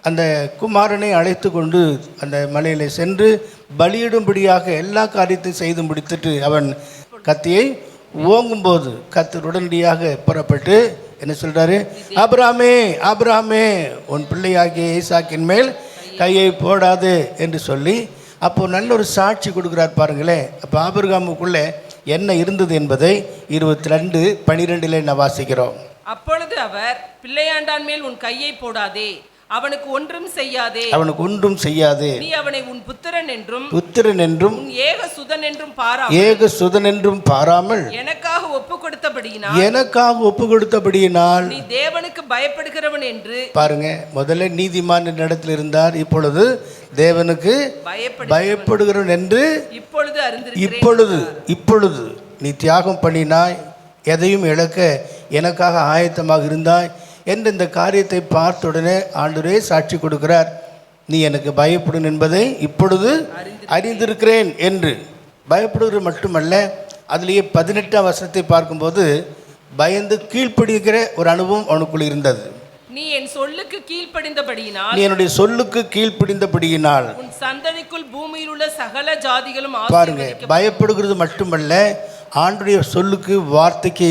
அந்த குமாரனை அழைத்து கொண்டு அந்த மலையில் சென்று பலியிடும்படியாக எல்லா காரியத்தையும் செய்து முடித்துட்டு அவன் கத்தியை ஓங்கும்போது கர்த்தர் உடனடியாக புறப்பட்டு என்ன சொல்கிறாரு? ஆபிரகாமே, ஆபிரகாமே, உன் பிள்ளையாகிய ஈசாக்கின் மேல் கையை போடாது என்று சொல்லி அப்போது நல்ல ஒரு சாட்சி கொடுக்குறார். பாருங்களேன், அப்போ ஆபிரகாமுக்குள்ளே என்ன இருந்தது என்பதை 22:12 நான் வாசிக்கிறோம். அப்பொழுது அவர், பிள்ளையாண்டான் மேல் உன் கையை போடாதே, அவனுக்கு ஒன்றும் செய்யாதே, நீ அவனை உன் புத்திரன் என்றும் உன் ஏக சுதன் என்றும் பாராமல் எனக்காக ஒப்பு கொடுத்தபடியினால் நீ தேவனுக்கு பயப்படுகிறவன் என்று. பாருங்க, முதல்ல நீதிமான் இடத்தில் இருந்தார், இப்பொழுது தேவனுக்கு பயப்படுகிறவன் என்று இப்பொழுது நீ தியாகம் பண்ணினாய், எதையும் இழக்க எனக்காக ஆயத்தமாக இருந்தாய் என்று இந்த காரியத்தை பார்த்த உடனே ஆண்டவரே சாட்சி கொடுக்கிறார். நீ எனக்கு பயப்படும் என்பதை இப்பொழுது அறிந்திருக்கிறேன் என்று. பயப்படுவது மட்டுமல்ல, அதிலேயே 18ஆம் வசனத்தை பார்க்கும்போது பயந்து கீழ்ப்படுகிற ஒரு அனுபவம் அவனுக்குள் இருந்தது. நீ என் சொல்லுக்கு கீழ்ப்படிந்தபடியினால், நீ என்னுடைய சொல்லுக்கு கீழ்ப்படிந்தபடியினால் உன் சந்ததிக்குள் பூமியில் உள்ள சகல ஜாதிகளும். பாருங்க, பயப்படுகிறது மட்டுமல்ல, ஆண்டுடைய சொல்லுக்கு, வார்த்தைக்கு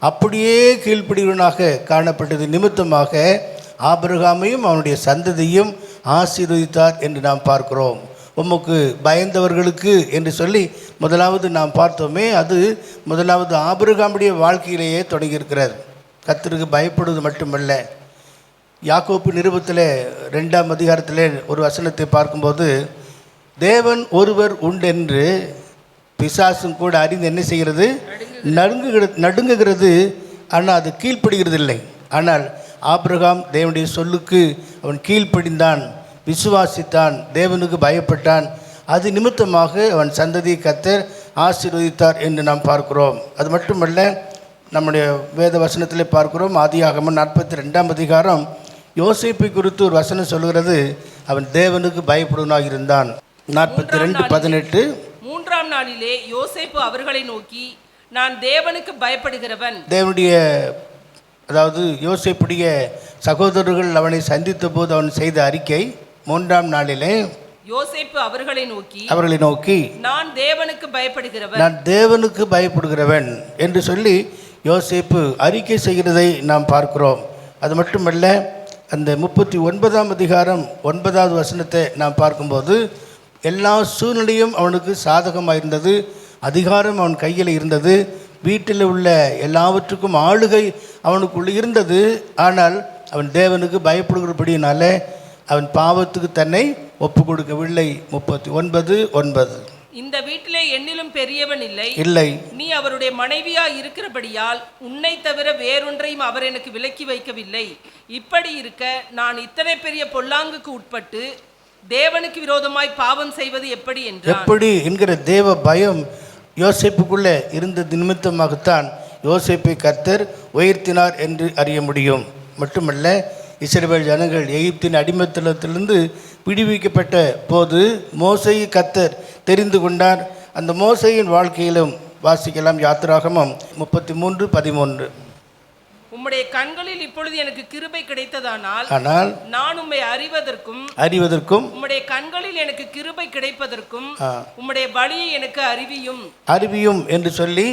அப்படியே கீழ்ப்படிவனாக காணப்பட்டது நிமித்தமாக ஆபிரகாமையும் அவனுடைய சந்ததியும் ஆசீர்வதித்தார் என்று நாம் பார்க்கிறோம். உமக்கு பயந்தவர்களுக்கு என்று சொல்லி முதலாவது நாம் பார்த்தோமே, அது முதலாவது ஆபிரகாமுடைய வாழ்க்கையிலேயே தொடங்கியிருக்கிறார். கர்த்தருக்கு பயப்படுவது மட்டுமல்ல, யாக்கோப்பு நிருபத்தில் 2ஆம் அதிகாரத்தில் ஒரு வசனத்தை பார்க்கும்போது, தேவன் ஒருவர் உண்டென்று பிசாசும் கூட அறிந்து என்ன செய்கிறது, நடுங்குகிறது. ஆனால் அது கீழ்ப்படுகிறது இல்லை. ஆனால் ஆபிரகாம் தேவனுடைய சொல்லுக்கு அவன் கீழ்ப்படிந்தான், விசுவாசித்தான், தேவனுக்கு பயப்பட்டான். அது நிமித்தமாக அவன் சந்ததியை கர்த்தர் ஆசீர்வதித்தார் என்று நாம் பார்க்கிறோம். அது மட்டுமல்ல, நம்முடைய வேத வசனத்திலே பார்க்கிறோம். ஆதியாகமம் 42ஆம் அதிகாரம் யோசேப்பை குறித்து ஒரு வசனம் சொல்கிறது, அவன் தேவனுக்கு பயப்படுவனாக இருந்தான். 42:18. 3ஆம் நாளிலே யோசேப்பு அவர்களை நோக்கி, நான் தேவனுக்கு பயப்படுகிறவன். தேவனுடைய, அதாவது யோசேப்புடைய சகோதரர்கள் அவனை சந்தித்த போது அவன் செய்த அறிக்கை, 3ஆம் நாளிலே யோசேப்பு அவர்களை நோக்கி நான் தேவனுக்கு பயப்படுகிறவன், நான் தேவனுக்கு பயப்படுகிறவன் என்று சொல்லி யோசேப்பு அறிக்கை செய்கிறதை நாம் பார்க்கிறோம். அது மட்டுமல்ல, அந்த 39ஆம் அதிகாரம் 9வது வசனத்தை நாம் பார்க்கும்போது, எல்லா சூழ்நிலையும் அவனுக்கு சாதகமாக இருந்தது, அதிகாரம் அவன் கையில் இருந்தது, வீட்டில் உள்ள எல்லாவற்றுக்கும் ஆளுகை அவனுக்குள்ள இருந்தது. ஆனால் அவன் தேவனுக்கு பயப்படுகிறபடினால அவன் பாவத்துக்கு தன்னை ஒப்பு கொடுக்கவில்லை. 39:9. இந்த வீட்டிலே என்னிலும் பெரியவன் இல்லை, நீ அவருடைய மனைவியா இருக்கிறபடியால் உன்னை தவிர வேறொன்றையும் அவர் எனக்கு விலக்கி வைக்கவில்லை. இப்படி இருக்க நான் இத்தனை பெரிய பொல்லாங்குக்கு உட்பட்டு தேவனுக்கு விரோதமாய் பாவம் செய்வது எப்படி என்கிற தேவ பயம் யோசேப்புக்குள்ளே இருந்தது நிமித்தமாகத்தான் யோசேப்பை கர்த்தர் உயர்த்தினார் என்று அறிய முடியும். மட்டுமல்ல, இஸ்ரவேல் ஜனங்கள் எகிப்தின் அடிமைத்தனத்திலிருந்து விடுவிக்கப்பட்ட போது மோசேயை கர்த்தர் தெரிந்து கொண்டார். அந்த மோசேயின் வாழ்க்கையிலும் வாசிக்கலாம். யாத்திராகமம் 33:13. உம்முடைய கண்களில் இப்பொழுது எனக்கு கிருபை கிடைத்ததானால், ஆனால் நான் உம்மை அறிவதற்கும் உம்முடைய கண்களில் எனக்கு கிருபை கிடைப்பதற்கும் உம்முடைய வழியை எனக்கு அறிவியும் என்று சொல்லி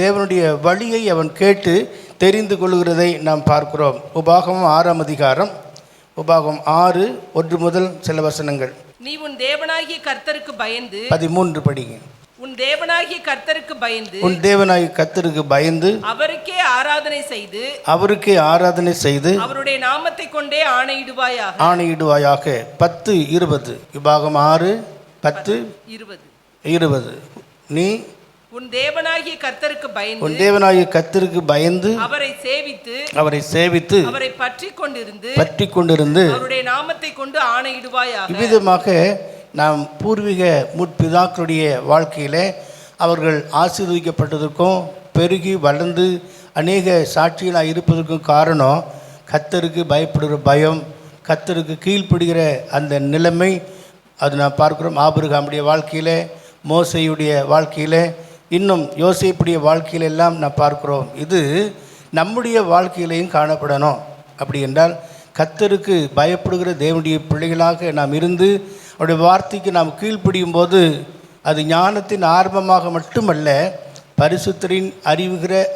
தேவனுடைய வழியை அவன் கேட்டு தெரிந்து கொள்கிறதை நாம் பார்க்கிறோம். உபாகமம் 6ஆம் அதிகாரம், உபாகமம் 6:1 முதல் சில வசனங்கள். நீ உன் தேவனாகிய கர்த்தருக்கு பயந்து 13 படிங்க. உன் தேவனாகிய கர்த்தருக்கு பயந்து அவருக்கே ஆராதனை செய்து அவருடைய நாமத்தை கொண்டே ஆணையிடுவாயாக. 10:20. விபாகம் 6:10-20. நீ உன் தேவனாகிய கர்த்தருக்கு பயந்து அவரை சேவித்து அவரை பற்றிக் கொண்டிருந்து அவருடைய நாமத்தை கொண்டு ஆணையிடுவாயாக. இவ்விதமாக நாம் பூர்வீக முற்பிதாக்களுடைய வாழ்க்கையில் அவர்கள் ஆசீர்வதிக்கப்பட்டதற்கும் பெருகி வளர்ந்து அநேக சாட்சிகளாக இருப்பதற்கும் காரணம் கர்த்தருக்கு பயப்படுகிற பயம், கர்த்தருக்கு கீழ்ப்படுகிற அந்த நிலைமை. அது நான் பார்க்குறோம். ஆபிரகாமுடைய வாழ்க்கையில், மோசேயுடைய வாழ்க்கையில், இன்னும் யோசேப்புடைய வாழ்க்கையில் எல்லாம் நான் பார்க்குறோம். இது நம்முடைய வாழ்க்கையிலையும் காணப்படணும். அப்படி என்றால் கர்த்தருக்கு பயப்படுகிற தேவனுடைய பிள்ளைகளாக நாம் இருந்து அவருடைய வார்த்தைக்கு நாம் கீழ்ப்படியும் போது அது ஞானத்தின் ஆரம்பமாக மட்டுமல்ல, பரிசுத்தரின்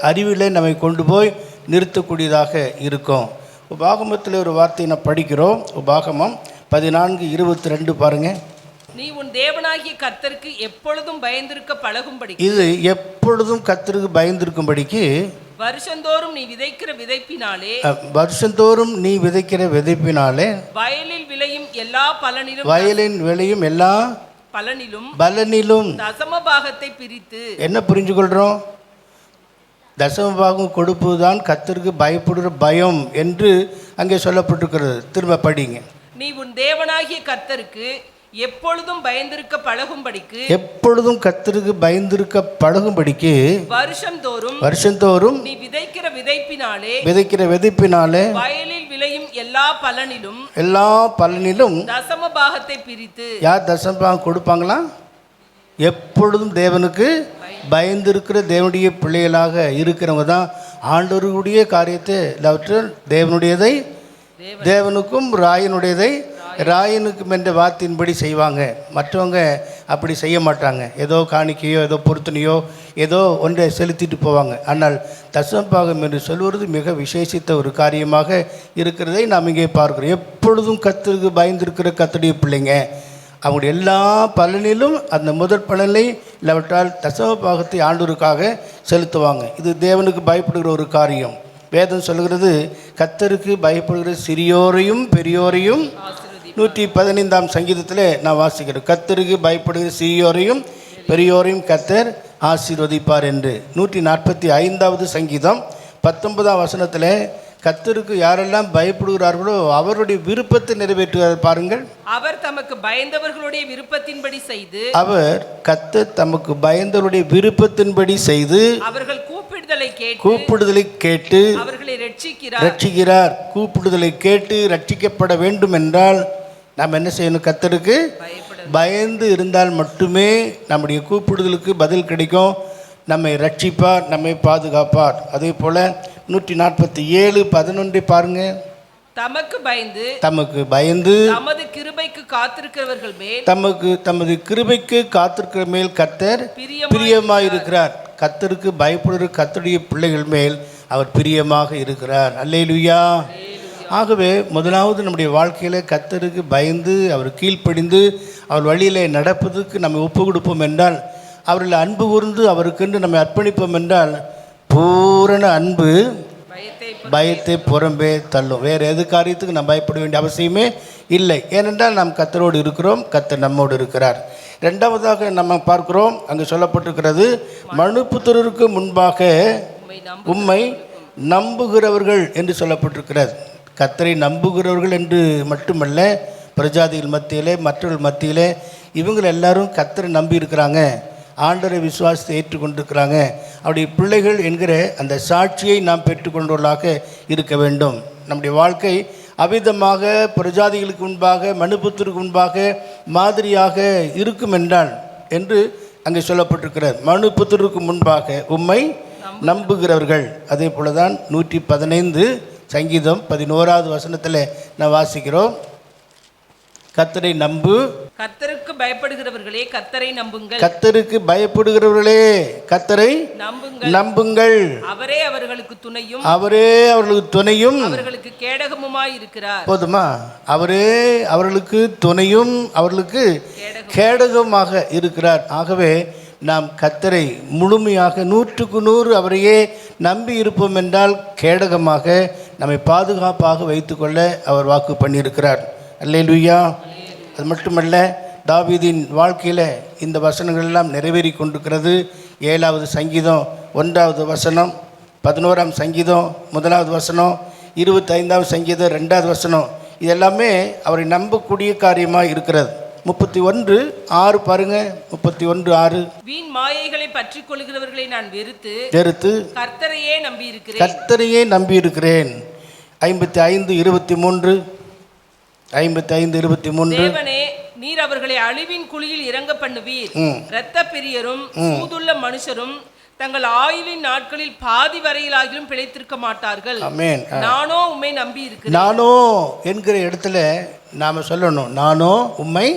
அறிவில் நம்மை கொண்டு போய் நிறுத்தக்கூடியதாக இருக்கும். உபாகமத்தில் ஒரு வார்த்தையை நான் படிக்கிறோம். உபாகமம் 14:22 பாருங்கள். நீ உன் தேவனாகிய கர்த்தருக்கு எப்பொழுதும் பயந்திருக்க பழகும்படி, இது எப்பொழுதும் கர்த்தருக்கு பயந்திருக்கும்படிக்கு வருஷந்தோறும் நீ விதைக்கிற விதைப்பினாலே வயலில் விளையும் எல்லா பலனிலும் தசமபாகத்தை பிரித்து. என்ன புரிஞ்சுக்கொள்கிறோம்? தசமபாகம் கொடுப்பதுதான் கர்த்தருக்கு பயப்படுகிற பயம் என்று அங்கே சொல்லப்பட்டிருக்கிறது. திரும்ப படிங்க. நீ உன் தேவனாகிய கர்த்தருக்கு எப்பொழுதும் கர்த்தருக்கு பயந்திருக்க பழகும்படிக்கு வருஷந்தோறும் நீ விதைக்கிற விதைப்பினாலே வயலில் விளையும் எல்லா பலனிலும் தசம பாகத்தை பிரித்து. யார் தசமபாகம் கொடுப்பாங்களா? எப்பொழுதும் தேவனுக்கு பயந்திருக்கிற தேவனுடைய பிள்ளைகளாக இருக்கிறவங்க தான் ஆண்டவருடைய காரியத்தை தேவனுடையதை தேவனுக்கும் ராயனுடையதை ராயனுக்கும் என்ற வார்த்தையின்படி செய்வாங்க. மற்றவங்க அப்படி செய்ய மாட்டாங்க. ஏதோ காணிக்கையோ ஏதோ பொருத்தனையோ ஏதோ ஒன்றை செலுத்திட்டு போவாங்க. ஆனால் தசமபாகம் என்று சொல்வது மிக விசேஷித்த ஒரு காரியமாக இருக்கிறதை நாம் இங்கே பார்க்கிறோம். எப்பொழுதும் கர்த்தருக்கு பயந்திருக்கிற கர்த்தருடைய பிள்ளைங்க, அவங்களுடைய எல்லா பலனிலும் அந்த முதற் பலனை இல்லாவிட்டால் தசம பாகத்தை ஆண்டவருக்காக செலுத்துவாங்க. இது தேவனுக்கு பயப்படுகிற ஒரு காரியம். வேதம் சொல்கிறது, கர்த்தருக்கு பயப்படுகிற சிறியோரையும் பெரியோரையும் 115ஆம் சங்கீதத்தில் நான் வாசிக்கிறேன். கர்த்தருக்கு பயப்படுகிற சிறியோரையும் பெரியோரையும் கர்த்தர் ஆசீர்வதிப்பார் என்று. 145வது சங்கீதம் 19ஆம் வசனத்தில் கர்த்தருக்கு யாரெல்லாம் பயப்படுகிறார்களோ அவருடைய விருப்பத்தை நிறைவேற்றுகிறார். பாருங்கள், அவர் தமக்கு பயந்தவர்களுடைய விருப்பத்தின்படி செய்து, அவர் கர்த்தர் தமக்கு பயந்தவருடைய விருப்பத்தின்படி செய்து அவர்கள் கூப்பிடுதலை கேட்டு அவர்களை ரட்சிக்கிறார். கூப்பிடுதலை கேட்டு ரட்சிக்கப்பட வேண்டும் என்றால் நாம் என்ன செய்யணும்? கர்த்தருக்கு பயந்து இருந்தால் மட்டுமே நம்முடைய கூப்பிடுதலுக்கு பதில் கிடைக்கும். நம்மை ரட்சிப்பார், நம்மை பாதுகாப்பார். அதே போல 147:11 பாருங்க. தமக்கு பயந்து தமது கிருபைக்கு காத்திருக்கிறவர்கள் மேல் தமது கிருபைக்கு காத்திருக்கிற மேல் கர்த்தர் பிரியமாயிருக்கிறார். கர்த்தருக்கு பயப்படுகிற கர்த்தருடைய பிள்ளைகள் மேல் அவர் பிரியமாக இருக்கிறார். அல்லேலூயா. ஆகவே முதலாவது நம்முடைய வாழ்க்கையில் கர்த்தருக்கு பயந்து அவர் கீழ்ப்படிந்து அவர் வழியிலே நடப்பதற்கு நம்ம ஒப்பு கொடுப்போம் என்றால், அவர்களை அன்பு கூர்ந்து அவருக்கென்று நம்மை அர்ப்பணிப்போம் என்றால், பூரண அன்பு பயத்தை புறம்பே தள்ளும். வேறு எது காரியத்துக்கு நாம் பயப்பட வேண்டிய அவசியமே இல்லை. ஏனென்றால் நாம் கர்த்தரோடு இருக்கிறோம், கர்த்தர் நம்மோடு இருக்கிறார். இரண்டாவதாக நம்ம பார்க்கிறோம், அங்கு சொல்லப்பட்டிருக்கிறது, மனுபுத்திரருக்கு முன்பாக உம்மை நம்புகிறவர்கள் என்று சொல்லப்பட்டிருக்கிறது. கர்த்தரை நம்புகிறவர்கள் என்று மட்டுமல்ல, பிரஜாதிகள் மத்தியிலே மற்றவர்கள் மத்தியிலே இவங்க எல்லாரும் கர்த்தரை நம்பி இருக்கிறாங்க, ஆண்டவரை விசுவாசத்தை ஏற்றுக்கொண்டிருக்கிறாங்க. அவருடைய பிள்ளைகள் என்கிற அந்த சாட்சியை நாம் பெற்றுக்கொண்டவர்களாக இருக்க வேண்டும். நம்முடைய வாழ்க்கை அவ்விதமாக பிரஜாதிகளுக்கு முன்பாக மனுபுத்திற்கு முன்பாக மாதிரியாக இருக்கும் என்றால் என்று அங்கே சொல்லப்பட்டிருக்கிறார். மனுபுத்திற்கு முன்பாக உம்மை நம்புகிறவர்கள். அதே போல தான் 115 சங்கீதம் 11வது வசனத்தில் நான் வாசிக்கிறோம், கர்த்தரை நம்பு, கர்த்தருக்கு பயப்படுகிறவர்களே கர்த்தரை நம்புங்கள், கர்த்தருக்கு பயப்படுகிறவர்களே கர்த்தரை நம்புங்கள். அவரே அவர்களுக்கு துணையும் அவர்களுக்கு கேடகமுமாய் இருக்கிறார். போதுமா? அவரே அவர்களுக்கு துணையும் அவர்களுக்கு கேடகமாக இருக்கிறார். ஆகவே நாம் கர்த்தரை முழுமையாக 100க்கு 100 அவரையே நம்பி இருப்போம் என்றால் கேடகமாக நம்மை பாதுகாப்பாக வைத்துக்கொள்ள அவர் வாக்கு பண்ணியிருக்கிறார். அல்லேலூயா. அது மட்டுமல்ல, தாவீதின் வாழ்க்கையில் இந்த வசனங்கள் எல்லாம் நிறைவேறி கொண்டிருக்கிறது. 7வது சங்கீதம் 1வது வசனம், 11ஆம் சங்கீதம் 1வது வசனம், 25வது சங்கீதம் 2வது வசனம், இது எல்லாமே அவரை நம்பக்கூடிய காரியமாக இருக்கிறது. 31:6 பாருங்க. 31:6, வீண் மாயைகளை பற்றி கொள்கிறவர்களை நான் வெறுத்து கர்த்தரையே நம்பி இருக்கிறேன். 55:23, தேவனே, நீர் அவர்களை அழிவின் குழியில் இறங்க பண்ணுவீர். இரத்த பிரியரும் சூதுள்ள மனுஷரும் தங்கள் ஆயுளின் நாட்களில் பாதி வரையிலாகிலும் பிழைத்திருக்க மாட்டார்கள். ஆமென். நானோ உம்மை நம்பி இருக்கிறேன். நானோ என்கிற இடத்துல நாம சொல்லணும், நானோ உம்மை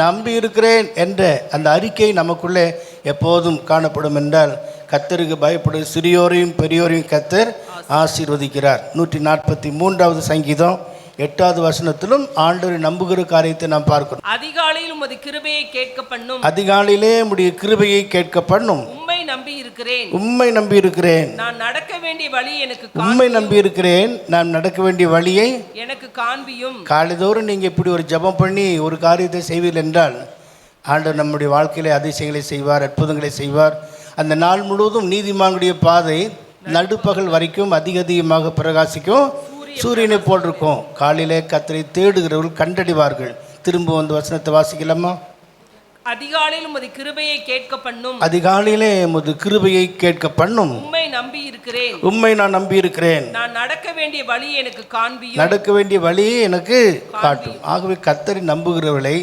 நம்பி இருக்கிறேன் என்ற அந்த அறிக்கை நமக்குள்ளே எப்போதும் காணப்படும் என்றால், கர்த்தருக்கு பயப்படும் சிறியோரையும் பெரியோரையும் கர்த்தர் ஆசீர்வதிக்கிறார். 143வது சங்கீதம் 8வது வசனத்திலும் ஆண்டவரை நம்புகிற காரியத்தை நாம் பார்க்கிறோம். அதிகாலையில் உமது கிருபையை கேட்க பண்ணும், அதிகாலையிலே உம்முடைய கிருபையை கேட்க பண்ணும். உம்மை நம்பி இருக்கிறேன், நான் நடக்க வேண்டிய வழி எனக்கு உம்மை நம்பி இருக்கிறேன், நான் நடக்க வேண்டிய வழியை எனக்கு காண்பியும். காலைதோறும் நீங்கள் இப்படி ஒரு ஜெபம் பண்ணி ஒரு காரியத்தை செய்வீர்கள் என்றால், ஆண்டவர் நம்முடைய வாழ்க்கையிலே அதிசயங்களை செய்வார், அற்புதங்களை செய்வார். அந்த நாள் முழுவதும் நீதிமானுடைய பாதை நடுப்பகல் வரைக்கும் அதிகமாக பிரகாசிக்கும், சூரியனை போல் இருக்கும். காலையிலே கர்த்தரை தேடுகிறவர்கள் கண்டடைவார்கள். திரும்ப வந்து வசனத்தை வாசிக்கலாமா? அதிகாலையில் உமது கிருபையை கேட்க பண்ணும், அதிகாலையிலே உமது கிருபையை கேட்க பண்ணும். உம்மை நம்பி இருக்கிறேன், உம்மை நான் நம்பி இருக்கிறேன், நான் நடக்க வேண்டிய வழி எனக்கு காண்பியும், நடக்க வேண்டிய வழியை எனக்கு காட்டும். ஆகவே கர்த்தரை நம்புகிறவர்களை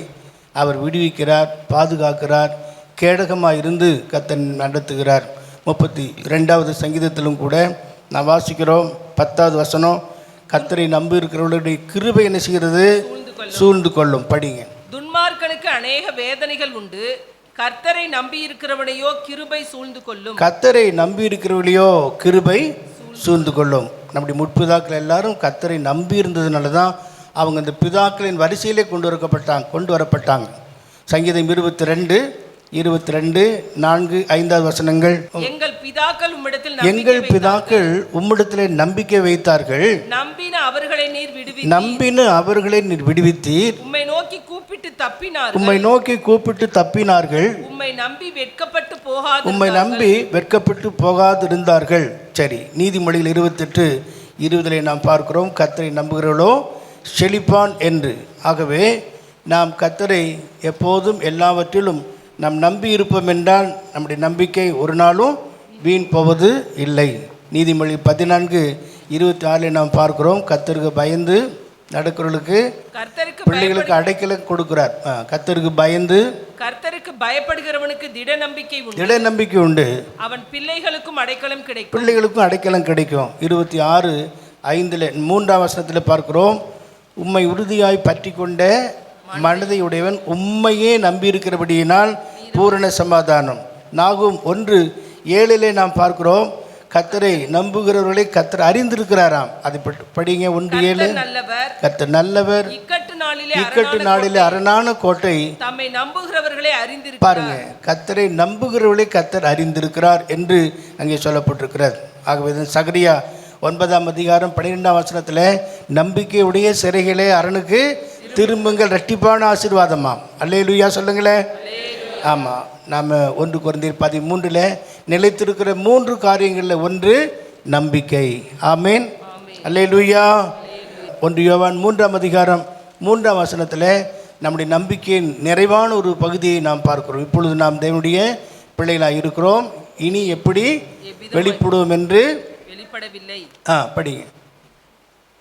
அவர் விடுவிக்கிறார், பாதுகாக்கிறார், கேடகமாக இருந்து கர்த்தர் நடத்துகிறார். 32வது சங்கீதத்திலும் கூட நான் வாசிக்கிறோம் 10வது வசனம், கர்த்தரை நம்பி இருக்கிறவர்களுடைய கிருபை என்ன செய்கிறது? சூழ்ந்து கொள்ளும். படிங்க. துன்மார்க்கனுக்கு அநேக வேதனைகள் உண்டு, கர்த்தரை நம்பி இருக்கிறவனையோ கிருபை சூழ்ந்து கொள்ளும். கர்த்தரை நம்பி இருக்கிறவளையோ கிருபை சூழ்ந்து கொள்ளும். நம்முடைய முற்பிதாக்கள் எல்லாரும் கர்த்தரை நம்பி இருந்ததுனால தான் அவங்க இந்த பிதாக்களின் வரிசையிலே கொண்டு வரப்பட்டாங்க. சங்கீதம் 22, 4, 5 வசனங்கள். எங்கள் பிதாக்கள் உம்மிடத்தில் எங்கள் பிதாக்கள் உம்மிடத்திலே நம்பிக்கை வைத்தார்கள், நம்பின அவர்களை நீர் விடுவித்தீர். உம்மை நோக்கி கூப்பிட்டு தப்பினார்கள். உம்மை நம்பி வெட்கப்பட்டு போகாதிருந்தார்கள். சரி, நீதிமொழிகள் 28:20 நாம் பார்க்கிறோம், கர்த்தரை நம்புகிறவர்களோ செழிப்பான் என்று. ஆகவே நாம் கர்த்தரை எப்போதும் எல்லாவற்றிலும் நாம் நம்பி இருப்போம் என்றால் நம்முடைய நம்பிக்கை ஒரு நாளும் வீண் போவது இல்லை. நீதிமொழி 14:26 நாம் பார்க்கிறோம், கர்த்தருக்கு பயந்து நடக்கிறவர்களுக்கு பிள்ளைகளுக்கு அடைக்கலம் கொடுக்கிறார். கர்த்தருக்கு பயப்படுகிறவனுக்கு திட நம்பிக்கை உண்டு. அவன் பிள்ளைகளுக்கும் அடைக்கலம் கிடைக்கும். 26:5 3ஆம் வசனத்தில் பார்க்கிறோம், உம்மை உறுதியாய் பற்றி கொண்ட மனதை உடையவன் உம்மையே நம்பியிருக்கிறபடியினால் பூரண சமாதானம். நாகும் 1:7 நாம் பார்க்கிறோம், கர்த்தரை நம்புகிறவர்களை கர்த்தர் அறிந்திருக்கிறாராம். அது படிங்க. 1:7 கர்த்தர் நல்லவர், இக்கட்டு நாளிலே அரணான கோட்டை. தம்மை நம்புகிறவர்களை அறிந்திருக்கிறார். பாருங்க, கர்த்தரை நம்புகிறவர்களை கர்த்தர் அறிந்திருக்கிறார் என்று அங்கே சொல்லப்பட்டிருக்கிறது. ஆகவே சகரியா 9ஆம் அதிகாரம் 12ஆம் வசனத்தில் நம்பிக்கையுடைய சிறைகளே அரணுக்கு திரும்புங்கள், இரட்டிப்பான ஆசீர்வாதமாம். அல்லேலூயா சொல்லுங்களேன். ஆமாம், நாம் 1 கொரிந்தியர் 13 நிலைத்திருக்கிற 3 காரியங்களில் ஒன்று நம்பிக்கை. ஆமேன், அல்லேலூயா. 1 யோவான் 3ஆம் அதிகாரம் 3ஆம் வசனத்தில் நம்முடைய நம்பிக்கையின் நிறைவான ஒரு பகுதியை நாம் பார்க்கிறோம். இப்பொழுது நாம் தேவனுடைய பிள்ளைகளாக இருக்கிறோம், இனி எப்படி வெளிப்படுவோம் என்று வெளிப்படவில்லை. படிங்க.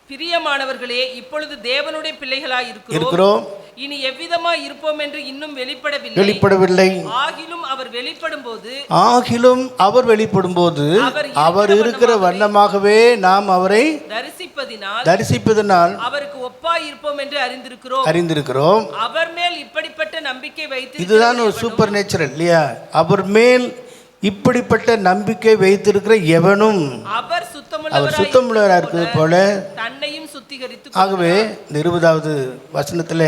பிரியமானவர்களே, இப்பொழுது தேவனுடைய பிள்ளைகளாய் இருக்கிறோம், இனி எவ்விதமாய் இருப்போம் என்று இன்னும் வெளிப்படவில்லை. ஆகிலும் அவர் வெளிப்படும்போது அவர் இருக்கிற வண்ணமாகவே நாம் அவரை தரிசிப்பதினால் அவருக்கு ஒப்பாய் இருப்போம் என்று அறிந்திருக்கிறோம். அவர் மேல் இப்படிப்பட்ட நம்பிக்கை வைத்து, இதுதான் ஒரு சூப்பர் நேச்சுரல் இல்லையா? அவர் மேல் இப்படிப்பட்ட நம்பிக்கை வைத்திருக்கிற எவனும் அவர் சுத்தமுள்ளவராக இருக்கிறது போல தன்னையும் சுத்திகரித்து. ஆகவே இந்த 20வது வசனத்தில்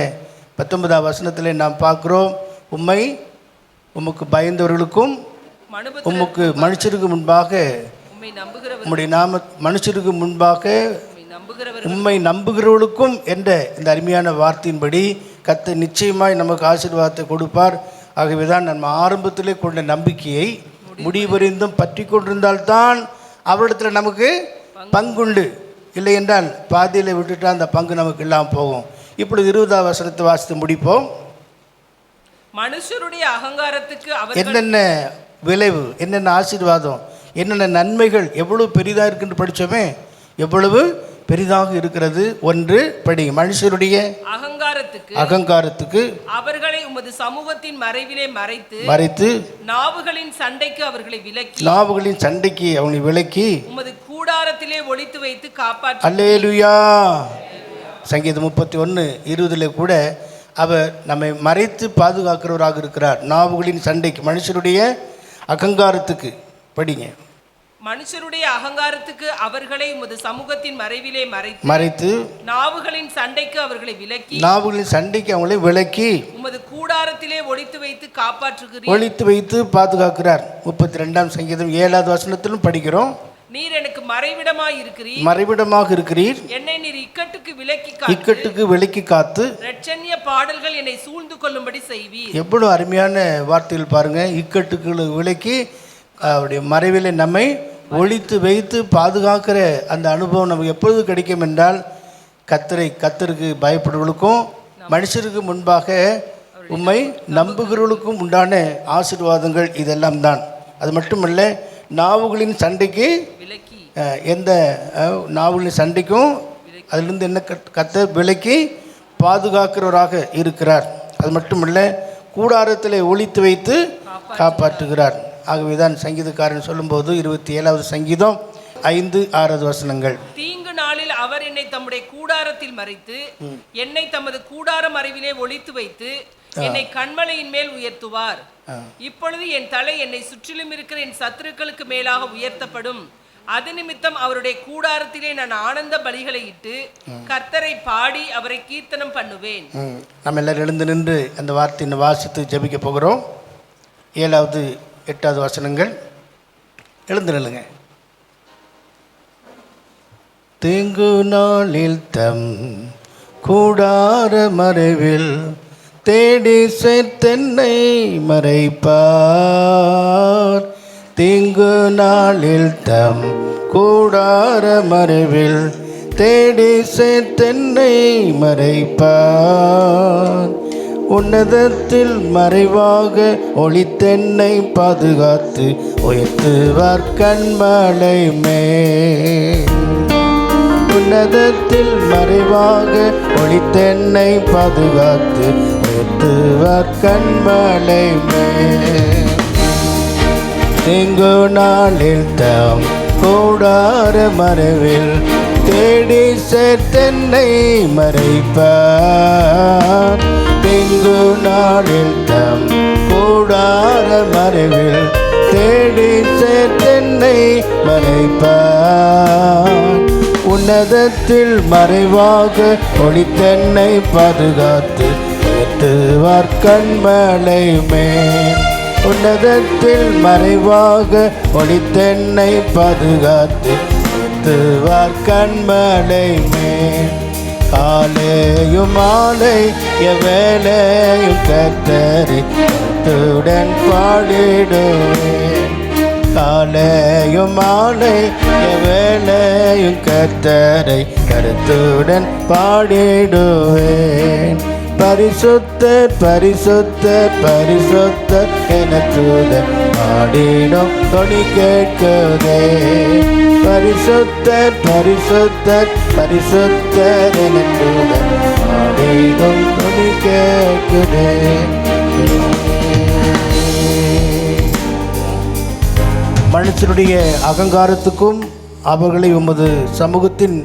19ஆம் வசனத்தில் நாம் பார்க்கிறோம், உமக்கு பயந்தவர்களுக்கும் உமக்கு மனுஷருக்கு முன்பாக உம்முடைய மனுஷருக்கு முன்பாக உம்மை நம்புகிறவர்களுக்கும் என்ற இந்த அருமையான வார்த்தையின்படி கர்த்தர் நிச்சயமாய் நமக்கு ஆசீர்வாதத்தை கொடுப்பார். ஆகவே தான் நம்ம ஆரம்பத்திலே கொண்ட நம்பிக்கையை முடிவறிந்தும் பற்றி கொண்டிருந்தால்தான் அவரிடத்தில் நமக்கு பங்குண்டு. இல்லை என்றால் பாதியில் விட்டுட்டா அந்த பங்கு நமக்கு இல்லாமல் போகும். இப்பொழுது 20ஆம் வசனத்தை வாசித்து முடிப்போம். மனுஷருடைய அகங்காரத்துக்கு என்னென்ன விளைவு, என்னென்ன ஆசீர்வாதம், என்னென்ன நன்மைகள் எவ்வளவு பெரிதாக இருக்குன்னு படித்தோமே, எவ்வளவு பெரிதாக இருக்கிறது. 1 படிங்க. மனுஷருடைய அகங்காரத்துக்கு அவர்களை உமது சமூகத்தின் மறைவிலே மறைத்து நாவுகளின் சண்டைக்கு அவர்களை விலக்கி உமது கூடாரத்திலே ஒளித்து வைத்து காப்பாற்று. அல்லேலூயா. சங்கீதம் 31:20 கூட அவர் நம்மை மறைத்து பாதுகாக்கிறவராக இருக்கிறார். நாவுகளின் சண்டைக்கு, மனுஷருடைய அகங்காரத்துக்கு படிங்க. மனுஷருடைய அகங்காரத்துக்கு அவர்களை உமது சமூகத்தின் மறைவிலே மறைத்து நாவுகளின் சண்டைக்கு அவர்களை விலக்கி உமது கூடாரத்திலே ஒளித்து வைத்து பாதுகாக்கிறார். 32ஆம் சங்கீதம் 7வது வசனத்திலும் படிக்கிறோம், நீர் எனக்கு மறைவிடமாக இருக்கிறீர், என்னை நீர் இக்கட்டுக்கு விலக்கி காத்து இரட்சணிய பாடல்கள் என்னை சூழ்ந்து கொள்ளும்படி செய்வீர். எவ்வளவு அருமையான வார்த்தைகள் பாருங்க. இக்கட்டுக்கு விலக்கி அவருடைய மறைவிலே நம்மை ஒளித்து வைத்து பாதுகாக்கிற அந்த அனுபவம் நமக்கு எப்பொழுது கிடைக்கும் என்றால், கர்த்தருக்கு பயப்படுவர்களுக்கும் மனுஷருக்கு முன்பாக உம்மை நம்புகிறவர்களுக்கும் உண்டான ஆசீர்வாதங்கள் இதெல்லாம் தான். அது மட்டுமல்ல, நாவுகளின் சண்டைக்கு எந்த நாவுகளின் சண்டைக்கும் அதிலிருந்து என்ன கர்த்தர் விலக்கி பாதுகாக்கிறவராக இருக்கிறார். அது மட்டுமல்ல, கூடாரத்தில் ஒளித்து வைத்து காப்பாற்றுகிறார். ஆகவே தான் சங்கீதக்காரன் சொல்லும்போது 27வது சங்கீதம் 5-6 வசனங்கள், தீங்கு நாளில் அவர் என்னை தம்முடைய கூடாரத்தில் மறைத்து என்னை தமது கூடார மறைவிலே ஒளித்து வைத்து என்னை கண்மலையின் மேல் உயர்த்துவார். இப்பொழுது என் தலை என்னை சுற்றிலும் இருக்கிற என் சத்துருக்களுக்கு மேலாக உயர்த்தப்படும். அது நிமித்தம் அவருடைய கூடாரத்திலே நான் ஆனந்த பலிகளை இட்டு கர்த்தரை பாடி அவரை கீர்த்தனம் பண்ணுவேன். நம்ம எல்லாரும் எழுந்து நின்று அந்த வார்த்தையை வாசித்து ஜெபிக்க போகிறோம். 7வது 8வது வசனங்கள். எழுந்து நில்லுங்க. தீங்கு நாளில் தம் கூடார மறைவில் தேடி சேர்த்தென்னை மறைப்பார். தீங்கு நாளில் தம் கூடார மறைவில் தேடி சேர்த்தென்னை மறைப்பார். உன்னதத்தில் மறைவாக ஒளித்தென்னை பாதுகாத்து உயர்த்துவார் கண்மலை மேல். உன்னதத்தில் மறைவாக ஒளித்தென்னை பாதுகாத்து உயர்த்துவார் கண்மலை மேல். தீங்கு நாளில் தம் கூடார மறைவில் தேடி சேர்த்தென்னை மறைப்பார். தீங்கு நாளில் தம் கூடார மறைவில் தேடி சேர்த்தென்னை மறைப்பார். உன்னதத்தில் மறைவாக ஒளித்தென்னை பாதுகாத்து உயர்த்துவார் கண்மலை மேல். உன்னதத்தில் மறைவாக ஒளித்தென்னை பாதுகாத்து உயர்த்துவார் கண்மலை மேல். காலையும் மாலை எவ்வேளையும் கர்த்தரை கருத்துடன் பாடிடுவேன். காலையும் மாலை எவ்வேளையும் கர்த்தரை கருத்துடன் பாடிடுவேன். பரிசுத்தர் பரிசுத்தர் பரிசுத்தர் என தூதர் பாடிடும் தொனி கேட்குதே. பரிசுத்தர் பரிசுத்தர் பரிசுத்தர் என தூதர் பாடிடும் தொனி கேட்குதே. மனுஷனுடைய அகங்காரத்துக்கும் அவர்களை உமது சமூகத்தின்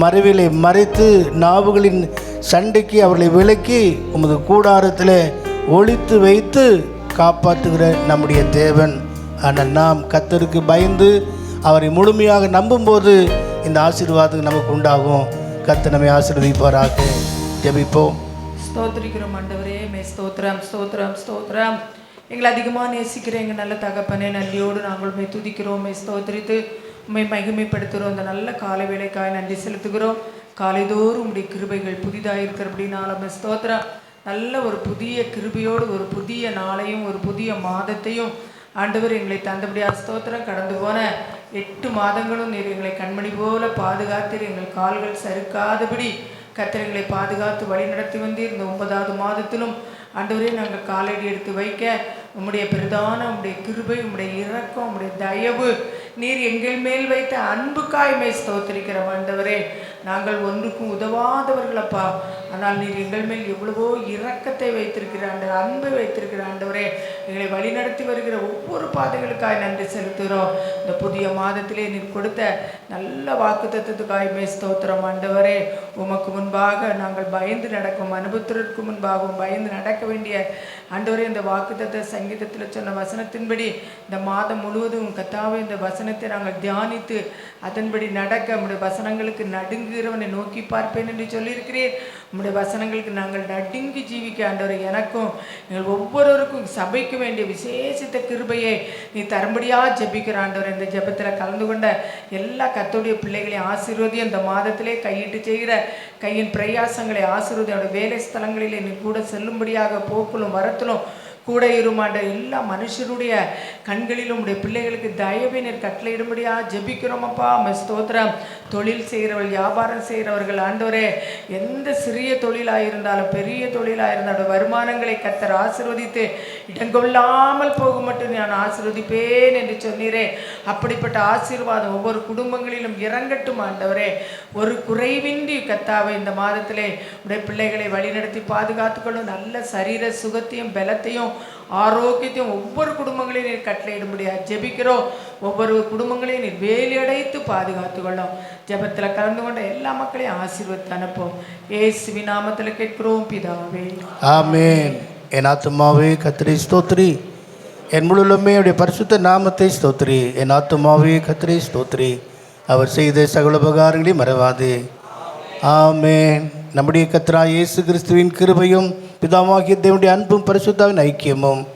மறைவிலை மறைத்து நாவுகளின் சண்டைக்கு அவர்களை விலக்கி உமது கூடாரத்தில் ஒளித்து வைத்து காப்பாற்றுகிற நம்முடைய தேவன். ஆனால் நாம் கர்த்தருக்கு பயந்து அவரை முழுமையாக நம்பும்போது இந்த ஆசீர்வாதம் நமக்கு உண்டாகும். கர்த்தர் நம்மை ஆசீர்வதிப்பாராக. ஜெபிப்போம். ஸ்தோத்திரிக்கிறோம் ஆண்டவரே, மே ஸ்தோத்திரம் ஸ்தோத்திரம் ஸ்தோத்திரம். எங்களை அதிகமாக நேசிக்கிற எங்கள் நல்ல தகப்பனே, நன்றியோடு நாங்கள் மே துதிக்கிறோம், மே ஸ்தோத்திரித்து உண்மை மகிமைப்படுத்துகிறோம். இந்த நல்ல காலை வேளைக்காய் நன்றி செலுத்துகிறோம். காலைதோறும் உடைய கிருபைகள் புதிதாக இருக்கிறபடினால மே ஸ்தோத்திரம். நல்ல ஒரு புதிய கிருபையோடு ஒரு புதிய நாளையும் ஒரு புதிய மாதத்தையும் ஆண்டவர் எங்களை தந்தபடியா ஸ்தோத்திரம். கடந்து போன 8 மாதங்களும் நீர் எங்களை கண்மணி போல பாதுகாத்தீர். எங்கள் கால்கள் சறுக்காதபடி கர்த்தர் எங்களை பாதுகாத்து வழி நடத்தி வந்தீர். இந்த 9வது மாதத்திலும் ஆண்டவரே நாங்கள் காலடி எடுத்து வைக்க உம்முடைய பிரதான உம்முடைய கிருபை உம்முடைய இரக்கம் உம்முடைய தயவு நீர் எங்கள் மேல் வைத்த அன்புக்காய்மை ஸ்தோத்திரிக்கிற ஆண்டவரே. நாங்கள் ஒன்றுக்கும் உதவாதவர்களப்பா, ஆனால் நீர் எங்கள் மேல் எவ்வளவோ இரக்கத்தை வைத்திருக்கிற ஆண்டவர், அன்பை வைத்திருக்கிற ஆண்டவரே. எங்களை வழிநடத்தி வருகிற ஒவ்வொரு பாதைகளுக்காய் நன்றி செலுத்துகிறோம். இந்த புதிய மாதத்திலே நீர் கொடுத்த நல்ல வாக்குத்தத்தத்துக்காய்மை ஸ்தோத்திரம் ஆண்டவரே. உமக்கு முன்பாக நாங்கள் பயந்து நடக்கும் அனுபவத்திற்கு முன்பாகவும் பயந்து நடக்க வேண்டிய ஆண்டவரே, இந்த வாக்குத்தத்த சங்கீதத்தில் சொன்ன வசனத்தின்படி இந்த மாதம் முழுவதும் கர்த்தாவே இந்த வசனத்தை நாங்கள் தியானித்து அதன்படி நடக்க உம்முடைய வசனங்களுக்கு நடுங்குகிறவனை நோக்கி பார்ப்பேன் என்று சொல்லியிருக்கிறேன். உம்முடைய வசனங்களுக்கு நாங்கள் நடுங்கி ஜீவிக்க ஆண்டவரை எனக்கும் எங்கள் ஒவ்வொருவருக்கும் சபைக்கு வேண்டிய விசேஷித்த கிருபையை நீ தரும்படியாக ஜெபிக்கிற ஆண்டவர். இந்த ஜெபத்தில் கலந்து கொண்ட எல்லா கர்த்தருடைய பிள்ளைகளையும் ஆசீர்வதி. அந்த மாதத்திலே கையிட்டு செய்கிற கையின் பிரயாசங்களை ஆசீர்வதி. அவருடைய வேலை ஸ்தலங்களிலே நீ கூட செல்லும்படியாக போக்கிலும் வரத்திலும் கூட இருமாண்ட எல்லா மனுஷருடைய கண்களிலும் உடைய பிள்ளைகளுக்கு தயவை நீர் கட்டளையிடும்படியாக ஜெபிக்கிறோமப்பா. ஸ்தோத்திரம். தொழில் செய்கிறவர்கள் வியாபாரம் செய்கிறவர்கள் ஆண்டவரே, எந்த சிறிய தொழிலாக இருந்தாலும் பெரிய தொழிலாக இருந்தாலும் வருமானங்களை கர்த்தர் ஆசீர்வதித்து இடங்கொள்ளாமல் போக மட்டும் நான் ஆசீர்வதிப்பேன் என்று சொன்னீரே. அப்படிப்பட்ட ஆசீர்வாதம் ஒவ்வொரு குடும்பங்களிலும் இறங்கட்டும் ஆண்டவரே. ஒரு குறைவின்றி கர்த்தாவை இந்த மாதத்திலே உடைய பிள்ளைகளை வழிநடத்தி பாதுகாத்துக்கொள்ளும். நல்ல சரீர சுகத்தையும் பலத்தையும் ஆரோக்கியத்தையும் ஒவ்வொரு குடும்பங்களையும் நீர் கட்டளையிட முடியாது ஜெபிக்கிறோம். ஒவ்வொரு குடும்பங்களையும் நீர் வேலி அடைத்து பாதுகாத்துக்கொள்ளும். ஜெபத்தில் கலந்து கொண்ட எல்லா மக்களையும் ஆசீர்வதித்து அனுப்பும். இயேசுவின் நாமத்தில் கேட்கிறோம் பிதாவே, ஆமென். என் ஆத்துமாவே கர்த்தரை ஸ்தோத்திரி, என் முழுமே அவருடைய பரிசுத்த நாமத்தை ஸ்தோத்திரி. என் ஆத்துமாவே கர்த்தரை ஸ்தோத்திரி. அவர் செய்த சகல உபகாரங்களையும் மறவாதே. ஆமென். நம்முடைய கர்த்தராகிய இயேசு கிறிஸ்துவின் கிருபையும் பிதாவாகிய தேவனுடைய அன்பும் பரிசுத்தாவின் ஐக்கியமும்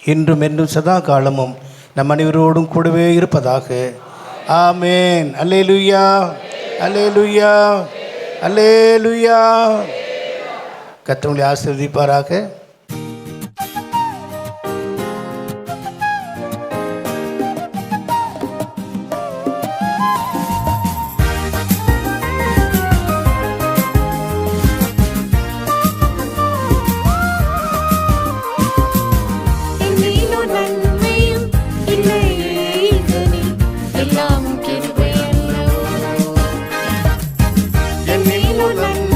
இன்றும் என்றும் சதா காலமும் நம் அனைவரோடும் கூடவே இருப்பதாக. ஆமென். அல்லேலூயா, அல்லேலூயா, அல்லேலூயா. கர்த்தர் உங்களை ஆசீர்வதிப்பாராக. என்னிலோ நன்மையும் இல்லையே இதனில் எல்லாம் கிருபையல்லவோ. என்னிலோ நன்மை